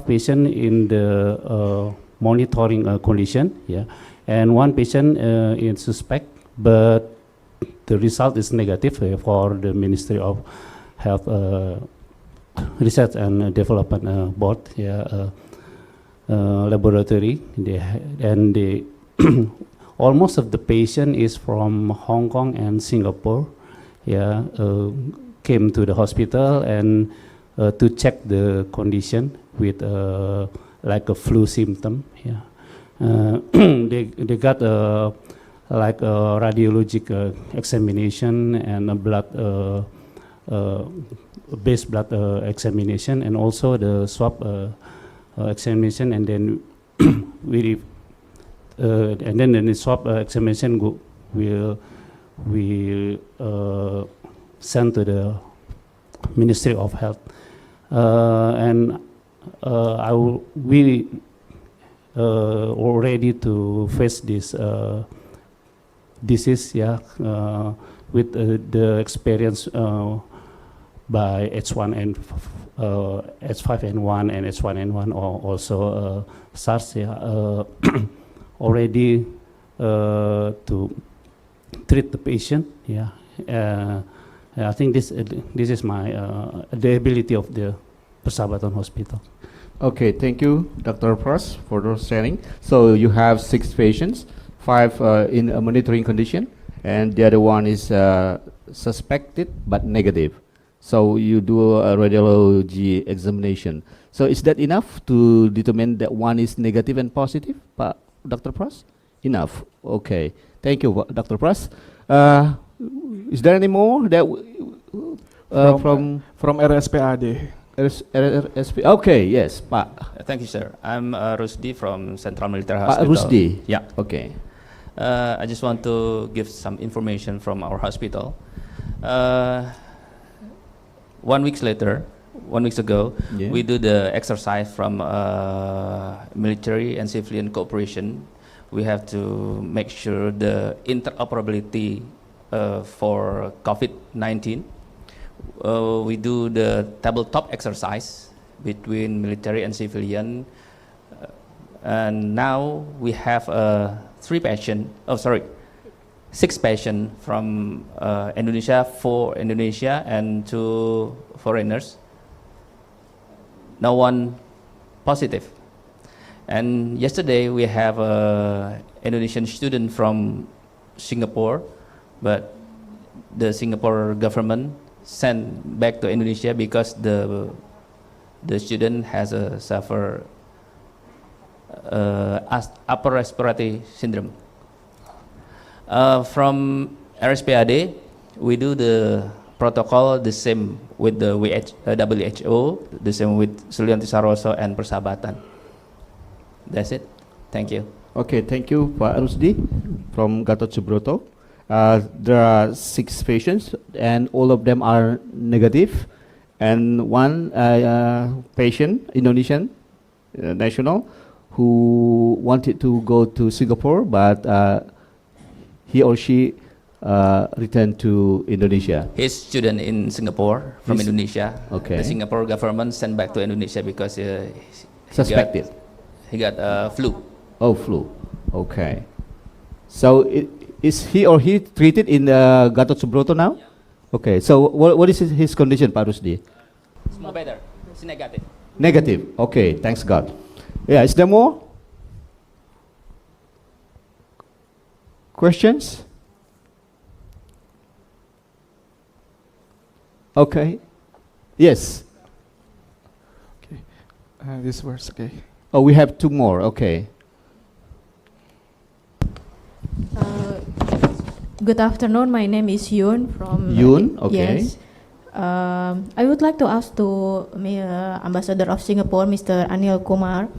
Speaker 17: patient in the monitoring condition. Yeah, and 1 patient in suspect, but the result is negative for the Ministry of Health Research and Development Board. Yeah, laboratory. Almost of the patient is from Hong Kong and Singapore. Yeah, came to the hospital and to check the condition with like a flu symptom. Yeah, they got like a radiologic examination and a blood base blood examination, and also the swab examination, and then and then the swab examination will send to the Ministry of Health, and we are ready to face this disease, yeah, with the experience by H5N1 and H1N1, or also SARS, yeah, already to treat the patient, yeah. I think this is my the ability of the Persahabatan Hospital.
Speaker 2: Okay, thank you, Dr. Pras, for those sharing. So you have 6 patients, 5 in a monitoring condition, and the other one is suspected but negative. So you do a radiology examination. So is that enough to determine that one is negative and positive, Dr. Pras? Enough. Okay. Thank you, Dr. Pras. Is there any more that from
Speaker 3: RSPAD?
Speaker 2: RSP? Okay. Yes, Pak.
Speaker 18: Thank you, sir. I'm Rusdi from Central Military
Speaker 2: Pak
Speaker 18: Hospital.
Speaker 2: Rusdi.
Speaker 18: Yeah.
Speaker 2: Okay.
Speaker 18: I just want to give some information from our hospital. 1 week later, 1 week ago,
Speaker 2: Yeah.
Speaker 18: we do the exercise from military and civilian cooperation. We have to make sure the interoperability for COVID-19. We do the tabletop exercise between military and civilian. And now we have 6 patients from Indonesia, 4 Indonesia and 2 foreigners. No one positive. And yesterday we have an Indonesian student from Singapore, but the Singapore government sent back to Indonesia because the student has suffer upper respiratory syndrome. From RSPAD, we do the protocol the same with the WHO, the same with Sulianti Saroso and Persahabatan. That's it. Thank you.
Speaker 2: Okay, thank you, Pak Rusdi from Gatot Subroto. There are 6 patients, and all of them are negative, and one patient, Indonesian national, who wanted to go to Singapore, but he or she returned to Indonesia.
Speaker 18: He's student in Singapore from Indonesia.
Speaker 2: Okay.
Speaker 18: The Singapore government sent back to Indonesia because
Speaker 2: Suspected.
Speaker 18: He got flu.
Speaker 2: Oh, flu. Okay. So is he or he treated in Gatot Subroto now? Okay. So what is his condition, Pak Rusdi?
Speaker 18: It's more better. It's negative.
Speaker 2: Negative. Okay. Thanks God. Yeah. Is there more questions? Okay. Yes.
Speaker 3: Okay. This works. Okay.
Speaker 2: Oh, we have 2 more. Okay.
Speaker 19: Good afternoon. My name is Yoon from.
Speaker 2: Yoon, okay.
Speaker 19: Yes. I would like to ask to Ambassador of Singapore, Mr. Anil Kumar.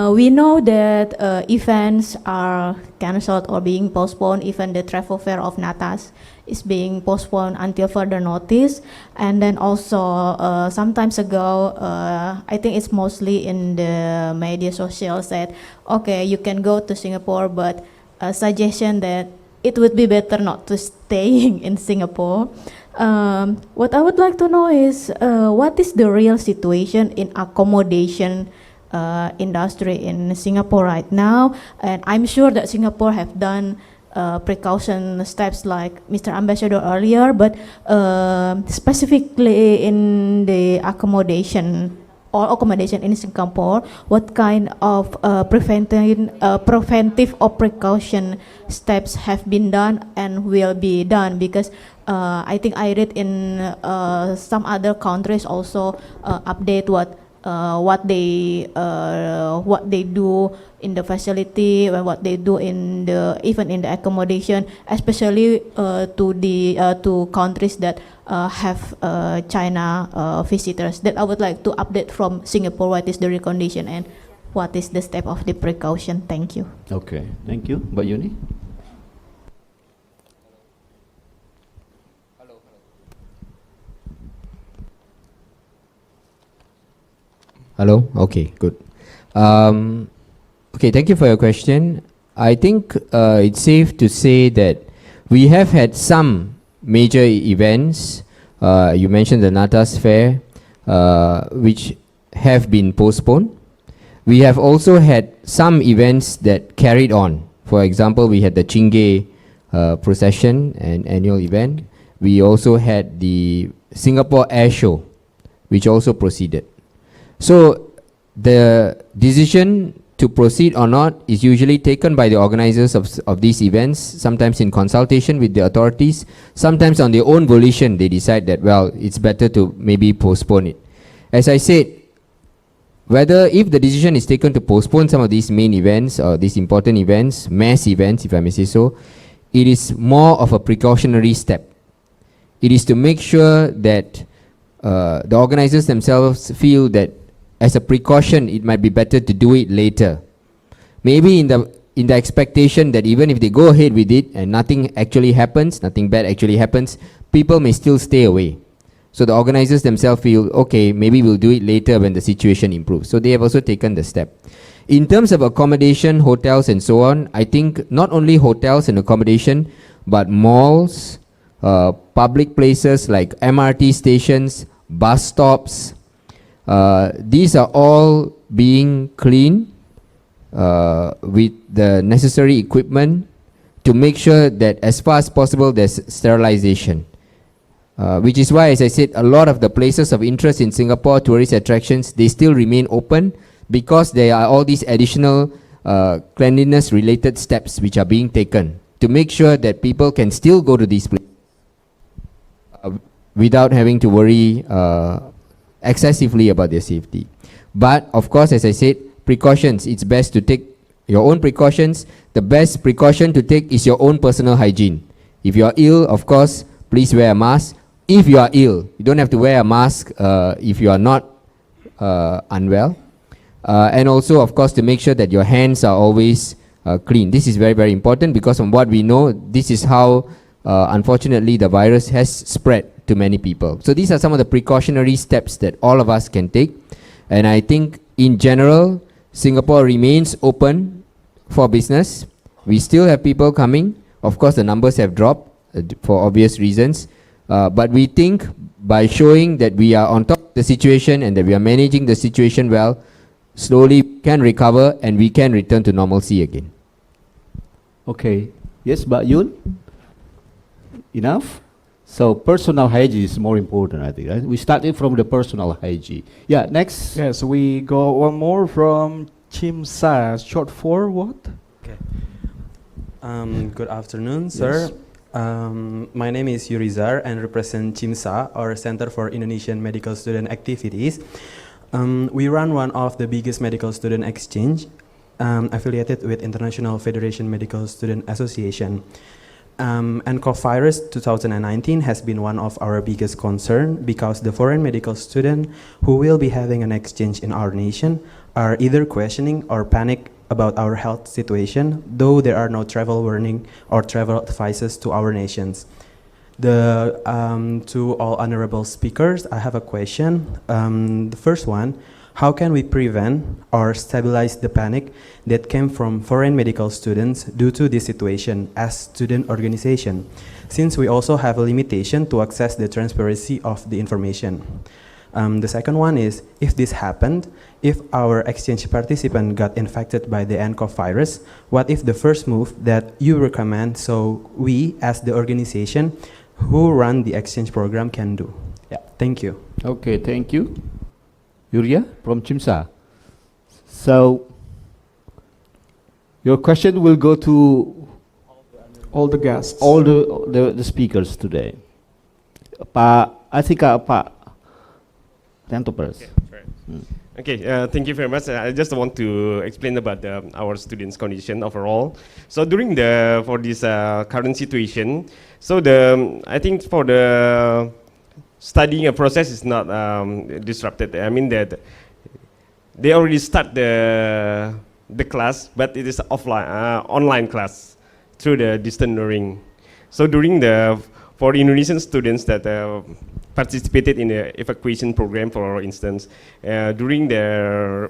Speaker 19: We know that events are cancelled or being postponed. Even the travel fair of Natas is being postponed until further notice. And then also some times ago, I think it's mostly in the media social said, okay, you can go to Singapore, but a suggestion that it would be better not to staying in Singapore. What I would like to know is what is the real situation in accommodation industry in Singapore right now? And I'm sure that Singapore have done precaution steps like Mr. Ambassador earlier, but specifically in the accommodation in Singapore, what kind of preventive or precaution steps have been done and will be done? Because I think I read in some other countries also update what they do in the facility and what they do in the even in the accommodation, especially to countries that have China visitors. That I would like to update from Singapore. What is the recondition and what is the step of the precaution? Thank you.
Speaker 2: Okay, thank you, Mbak Yuni.
Speaker 4: Hello? Okay, good. Okay, thank you for your question. I think it's safe to say that we have had some major events. You mentioned the Natas Fair, which have been postponed. We have also had some events that carried on. For example, we had the Chingay procession, an annual event. We also had the Singapore Air Show, which also proceeded. So the decision to proceed or not is usually taken by the organizers of these events, sometimes in consultation with the authorities, sometimes on their own volition they decide that, well, it's better to maybe postpone it. As I said, whether if the decision is taken to postpone some of these main events or these important events, mass events if I may say so, it is more of a precautionary step. It is to make sure that the organizers themselves feel that as a precaution, it might be better to do it later. Maybe in the expectation that even if they go ahead with it and nothing actually happens, nothing bad actually happens, people may still stay away. So the organizers themselves feel, okay, maybe we'll do it later when the situation improves. So they have also taken the step. In terms of accommodation, hotels and so on, I think not only hotels and accommodation, but malls, public places like MRT stations, bus stops, these are all being cleaned with the necessary equipment to make sure that as far as possible there's sterilization. Which is why, as I said, a lot of the places of interest in Singapore, tourist attractions, they still remain open because there are all these additional cleanliness related steps which are being taken to make sure that people can still go to these places without having to worry excessively about their safety. But of course, as I said, precautions, it's best to take your own precautions. The best precaution to take is your own personal hygiene. If you are ill, of course, please wear a mask. If you are ill, you don't have to wear a mask if you are not unwell. And also, of course, to make sure that your hands are always clean. This is very, very important because from what we know, this is how, unfortunately, the virus has spread to many people. So these are some of the precautionary steps that all of us can take. And I think, in general, Singapore remains open for business. We still have people coming. Of course, the numbers have dropped for obvious reasons. But we think by showing that we are on top of the situation and that we are managing the situation well, slowly we can recover and we can return to normalcy again.
Speaker 2: Okay. Yes, Mbak Yun? Enough? So personal hygiene is more important, I think. Right? We started from the personal hygiene. Yeah, next.
Speaker 3: Yes, we go one more from Chimsa, short for what?
Speaker 20: Okay. Good afternoon, sir. My name is Yurizar and represent Chimsa, or Center for Indonesian Medical Student Activities. We run one of the biggest medical student exchange affiliated with International Federation Medical Student Association. nCoV virus 2019 has been one of our biggest concern because the foreign medical student who will be having an exchange in our nation are either questioning or panic about our health situation, though there are no travel warning or travel advices to our nations. To all honorable speakers, I have a question. The first one, how can we prevent or stabilize the panic that came from foreign medical students due to this situation as student organization, since we also have a limitation to access the transparency of the information? The second one is, if this happened, if our exchange participant got infected by the nCoV virus, what if the first move that you recommend so we as the organization who run the exchange program can do? Yeah, thank you.
Speaker 2: Okay, thank you. Yuria from Chimsa. So your question will go to
Speaker 3: all the guests,
Speaker 2: all the speakers today. I think Pak Tanto first.
Speaker 5: Okay, thank you very much. I just want to explain about our students' condition overall. So during for this current situation, so I think for the studying process is not disrupted. I mean that they already start the class, but it is offline, online class through the distant learning. So during for Indonesian students that participated in the evacuation program, for instance, during their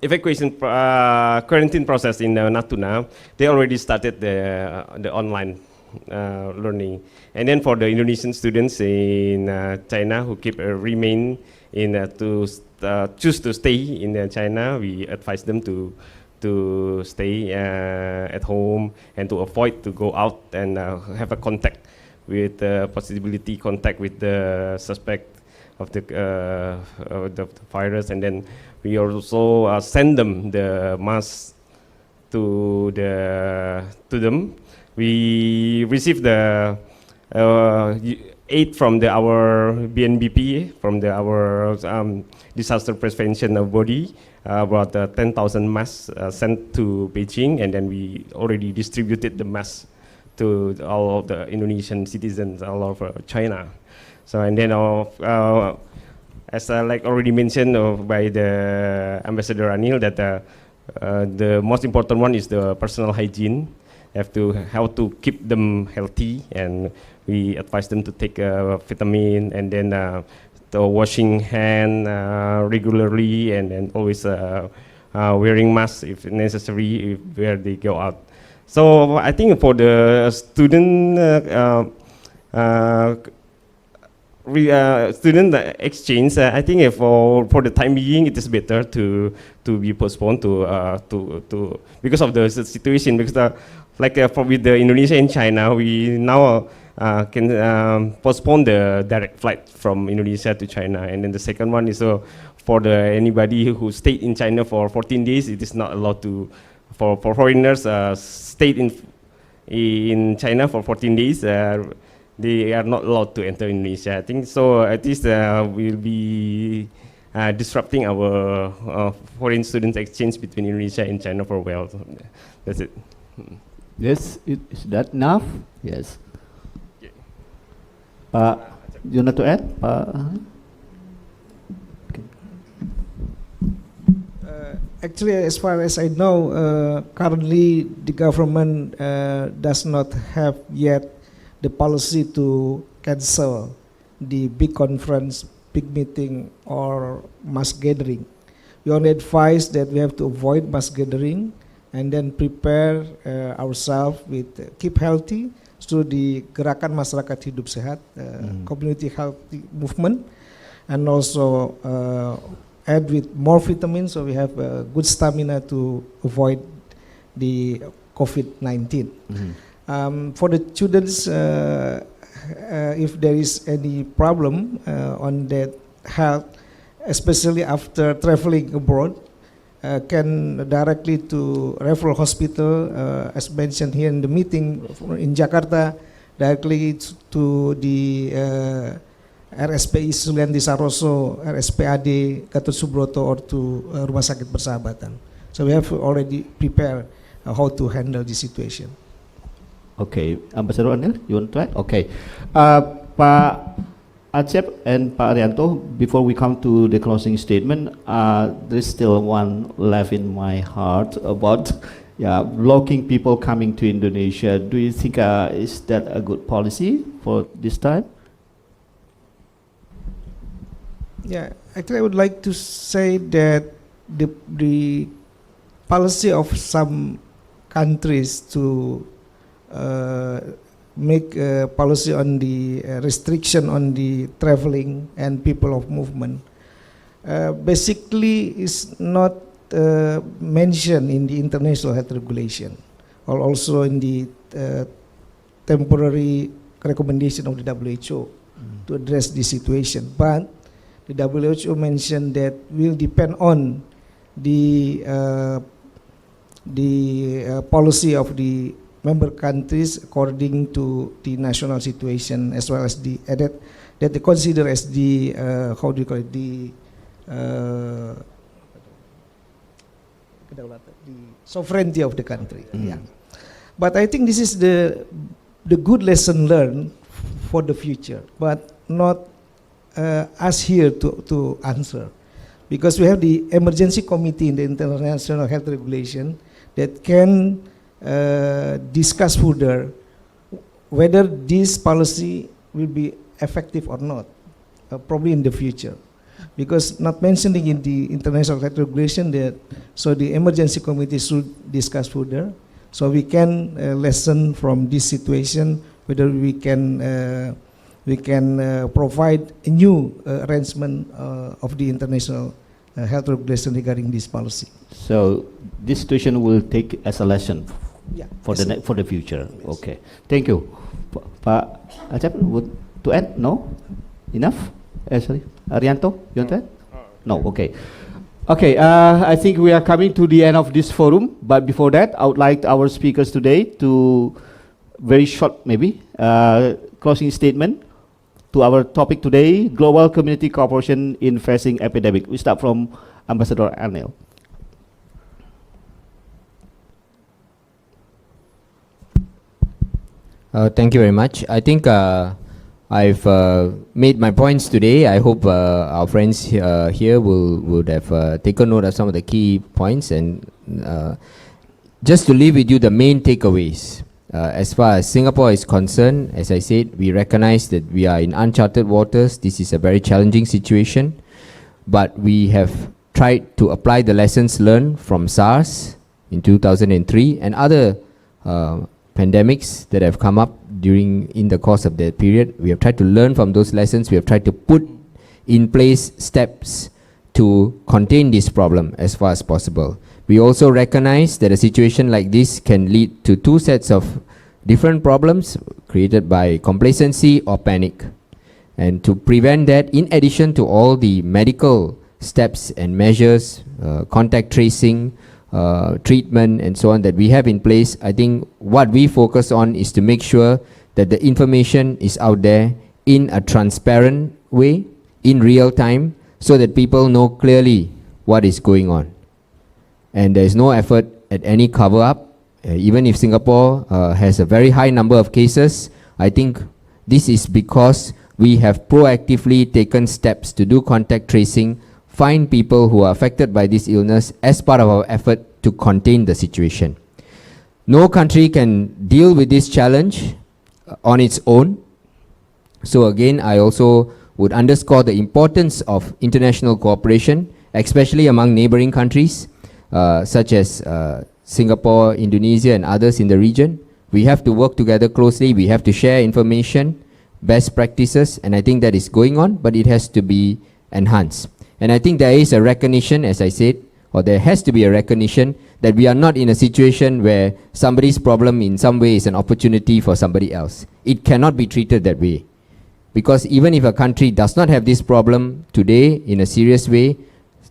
Speaker 5: evacuation quarantine process in Natuna, they already started the online learning. And then for the Indonesian students in China who remain to choose to stay in China, we advise them to stay at home and to avoid to go out and have a contact with possibility contact with the suspect the virus, and then we also send them the masks to them. We receive the aid from our BNBP, from our disaster prevention body, about 10,000 masks sent to Beijing, and then we already distributed the masks to all of the Indonesian citizens all over China. So, and then as like already mentioned by the Ambassador Anil, that the most important one is the personal hygiene. Have to how to keep them healthy, and we advise them to take vitamin, and then the washing hand regularly, and then always wearing masks if necessary where they go out. So I think for the student student exchange, I think for the time being it is better to be postponed to because of the situation, because with the Indonesia and China, we now can postpone the direct flight from Indonesia to China. And then the second one is for anybody who stayed in China for 14 days, it is not allowed to, for foreigners stayed in China for 14 days, they are not allowed to enter Indonesia. I think so. At least will be disrupting our foreign students exchange between Indonesia and China for a while. So that's it.
Speaker 2: Yes, is that enough? Yes. You want to add?
Speaker 1: Actually, as far as I know, currently the government does not have yet the policy to cancel the big conference, big meeting, or mass gathering. We only advise that we have to avoid mass gathering, and then prepare ourselves with keep healthy through the gerakan masyarakat hidup sehat, community healthy movement, and also add with more vitamins so we have good stamina to avoid the COVID-19. For the students, if there is any problem on that health, especially after traveling abroad, can directly to referral hospital, as mentioned here in the meeting in Jakarta, directly to the RSPI Sulianti Saroso, RSPAD Gatot Subroto, or to Rumah Sakit Persahabatan. So we have already prepared how to handle the situation.
Speaker 2: Okay, Ambassador Anil, you want to add? Okay, Pak Acep and Pak Arianto, before we come to the closing statement, there's still one left in my heart about blocking people coming to Indonesia. Do you think is that a good policy for this time?
Speaker 1: Yeah, actually I would like to say that the policy of some countries to make a policy on the restriction on the traveling and people of movement basically is not mentioned in the international health regulation, or also in the temporary recommendation of the WHO to address this situation. But the WHO mentioned that will depend on the policy of the member countries according to the national situation, as well as the that they consider as the how do you call it, the sovereignty of the country. Yeah, but I think this is the good lesson learned for the future, but not us here to answer, because we have the emergency committee in the international health regulation that can discuss further whether this policy will be effective or not, probably in the future, because not mentioning in the international health regulation that, so the emergency committee should discuss further, so we can lesson from this situation whether we can provide a new arrangement of the international health regulation regarding this policy.
Speaker 2: So this situation will take as a lesson for the future.
Speaker 1: Yes.
Speaker 2: Okay, thank you. Pak Acep, would to add? No, enough. Sorry, Arianto, you want that? No, okay. Okay, I think we are coming to the end of this forum, but before that, I would like our speakers today to, very short maybe, closing statement to our topic today, Global Community Cooperation in Facing Epidemic. We start from Ambassador Anil.
Speaker 4: Thank you very much. I think I've made my points today. I hope our friends here would have taken note of some of the key points, and just to leave with you the main takeaways. As far as Singapore is concerned, as I said, we recognize that we are in uncharted waters. This is a very challenging situation, but we have tried to apply the lessons learned from SARS in 2003 and other pandemics that have come up in the course of that period. We have tried to learn from those lessons. We have tried to put in place steps to contain this problem as far as possible. We also recognize that a situation like this can lead to two sets of different problems created by complacency or panic. And to prevent that, in addition to all the medical steps and measures, contact tracing, treatment and so on that we have in place, I think what we focus on is to make sure that the information is out there in a transparent way, in real time, so that people know clearly what is going on. And there is no effort at any cover up. Even if Singapore has a very high number of cases, I think this is because we have proactively taken steps to do contact tracing, find people who are affected by this illness as part of our effort to contain the situation. No country can deal with this challenge on its own. So again, I also would underscore the importance of international cooperation, especially among neighboring countries, such as Singapore, Indonesia and others in the region. We have to work together closely. We have to share information, best practices, and I think that is going on, but it has to be enhanced. And I think there is a recognition, as I said, or there has to be a recognition that we are not in a situation where somebody's problem in some way is an opportunity for somebody else. It cannot be treated that way. Because even if a country does not have this problem today in a serious way,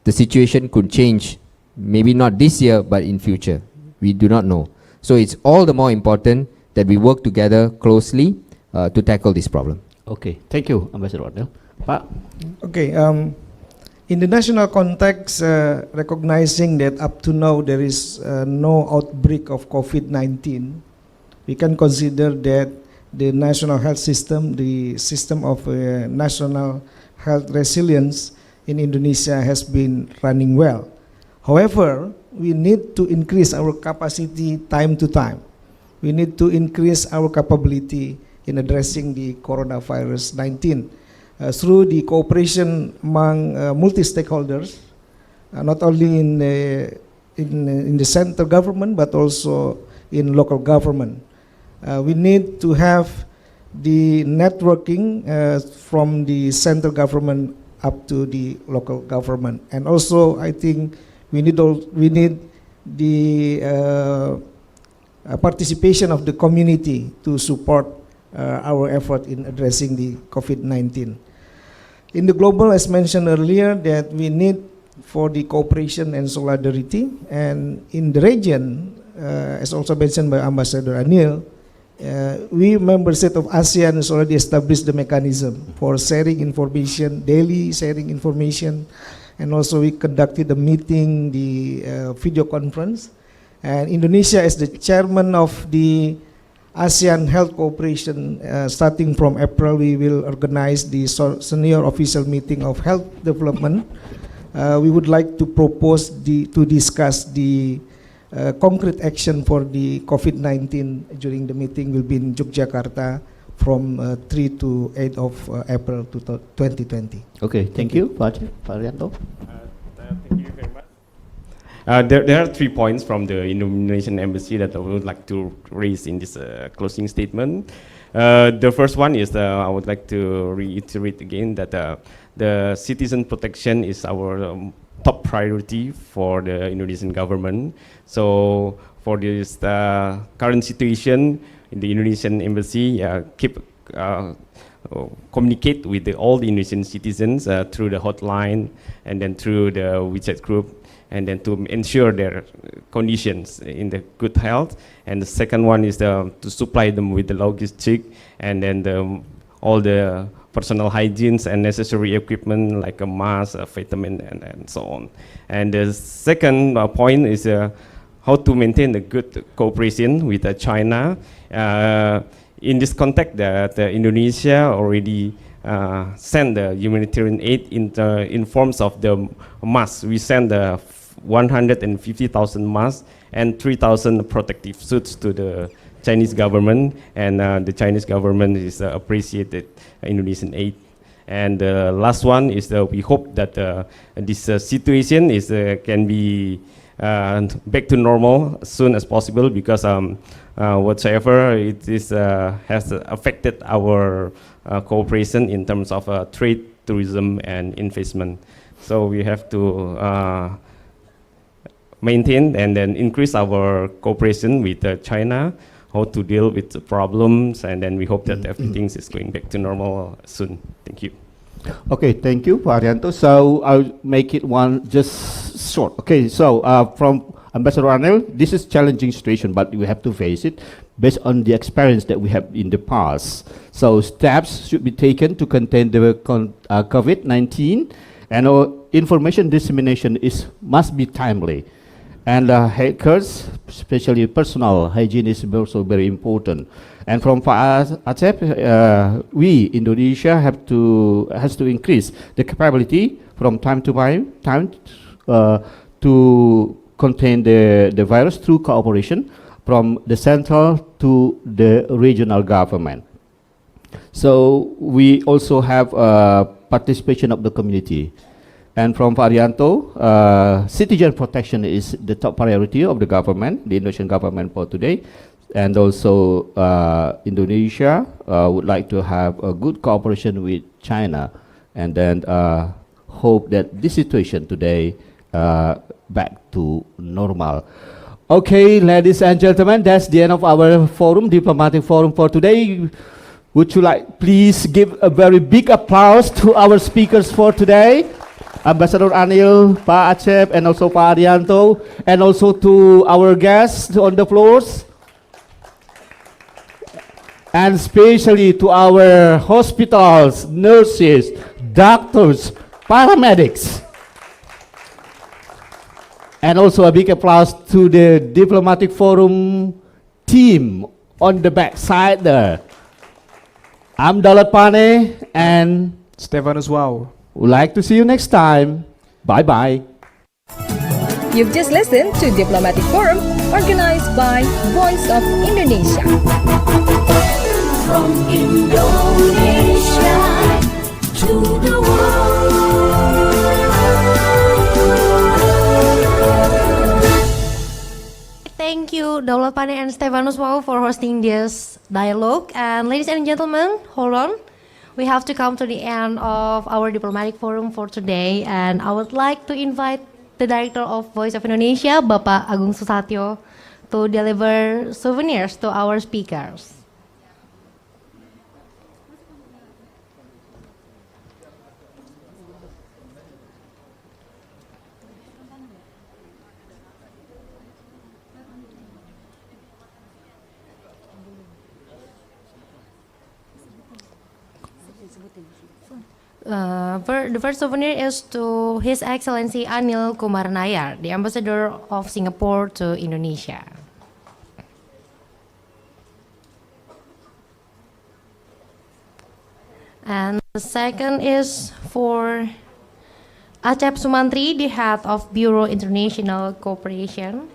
Speaker 4: the situation could change, maybe not this year, but in future. We do not know. So it's all the more important that we work together closely to tackle this problem.
Speaker 2: Okay, thank you, Ambassador Adel. Pak?
Speaker 1: Okay, in the national context, recognizing that up to now there is no outbreak of COVID-19, we can consider that the national health system, the system of national health resilience in Indonesia has been running well. However, we need to increase our capacity time to time. We need to increase our capability in addressing the coronavirus 19 through the cooperation among multi-stakeholders, not only in the central government but also in local government. We need to have the networking from the central government up to the local government, and also I think we need the participation of the community to support our effort in addressing the COVID-19. In the global, as mentioned earlier, that we need for the cooperation and solidarity, and in the region, as also mentioned by Ambassador Anil, we member state of ASEAN has already established the mechanism for sharing information, daily sharing information, and also we conducted a meeting, the video conference, and Indonesia as the chairman of the ASEAN Health Cooperation, starting from April, we will organize the senior official meeting of health development. We would like to propose to discuss the concrete action for the COVID-19 during the meeting will be in Yogyakarta from 3 to 8 of April 2020.
Speaker 2: Okay, thank you. Pak Arianto.
Speaker 5: Thank you very much. There are 3 points from the Indonesian Embassy that I would like to raise in this closing statement. The first one is I would like to reiterate again that the citizen protection is our top priority for the Indonesian government. So for this current situation in the Indonesian Embassy, keep communicate with all the Indonesian citizens through the hotline and then through the WeChat group, and then to ensure their conditions in the good health. And the second one is to supply them with the logistic and then all the personal hygienes and necessary equipment like a mask, a vitamin, and so on. And the second point is how to maintain a good cooperation with China. In this context, Indonesia already sent the humanitarian aid in forms of the masks. We sent 150,000 masks and 3,000 protective suits to the Chinese government, and the Chinese government is appreciated Indonesian aid. And the last one is we hope that this situation can be back to normal as soon as possible, because whatsoever it is has affected our cooperation in terms of trade, tourism, and investment. So we have to maintain and then increase our cooperation with China, how to deal with the problems, and then we hope that everything is going back to normal soon. Thank you.
Speaker 2: Okay, thank you, Pak Arianto. So I'll make it one just short. Okay, so from Ambassador Anil, this is challenging situation, but we have to face it based on the experience that we have in the past. So steps should be taken to contain the COVID-19, and information dissemination must be timely. And hackers, especially personal hygiene, is also very important. And from Pak Acep, we Indonesia has to increase the capability from time to time to contain the virus through cooperation from the central to the regional government. So we also have participation of the community. And from Arianto, citizen protection is the top priority of the government, the Indonesian government for today. And also Indonesia would like to have a good cooperation with China, and then hope that this situation today back to normal. Okay, ladies and gentlemen, that's the end of our forum, diplomatic forum for today. Would you like please give a very big applause to our speakers for today? Ambassador Anil, Pak Acep, and also Pak Arianto, and also to our guests on the floors, and especially to our hospitals, nurses, doctors, paramedics. And also a big applause to the Diplomatic Forum team on the back side there. I'm Dalat Pane and
Speaker 3: Stefanus Wow.
Speaker 2: Would like to see you next time. Bye-bye.
Speaker 6: You've just listened to Diplomatic Forum, organized by Voice of Indonesia.
Speaker 7: From Indonesia to the world.
Speaker 21: Thank you, Daulat Pane and Stefanus Wow, for hosting this dialogue. And ladies and gentlemen, hold on. We have to come to the end of our diplomatic forum for today, and I would like to invite the director of Voice of Indonesia, Bapak Agung Susatyo, to deliver souvenirs to our speakers. The first souvenir is to His Excellency Anil Kumar Nayar, the Ambassador of Singapore to Indonesia. And the second is for Acep Sumantri, the head of Bureau International Cooperation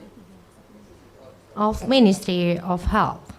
Speaker 21: of Ministry of Health.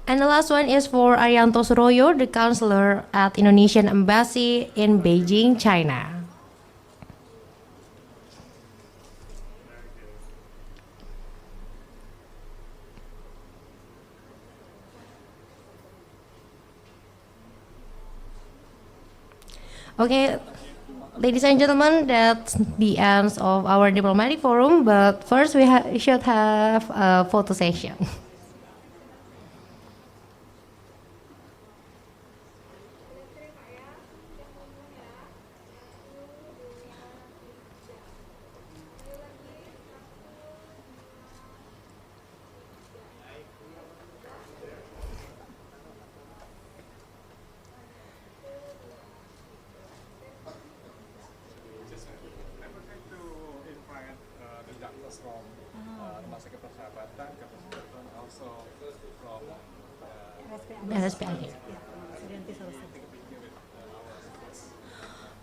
Speaker 21: And the last one is for Arianto Suroyo, the counselor at Indonesian Embassy in Beijing, China. Okay, ladies and gentlemen, that's the end of our diplomatic forum. But first, we should have a photo session.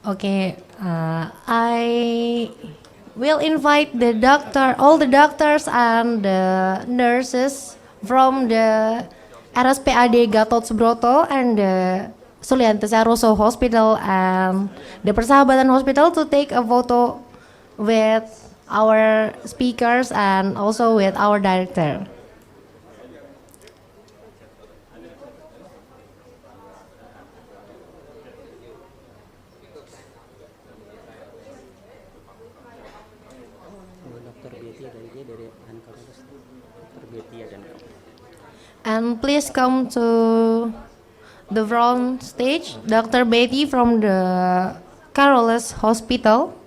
Speaker 21: Okay, I will invite the doctor, all the doctors and the nurses from the RSPAD Gatot Subroto and the Sulianti Saroso Hospital and the Persahabatan Hospital to take a photo with our speakers and also with our director. And please come to the front stage, Dr. Betty from the Carolus Hospital.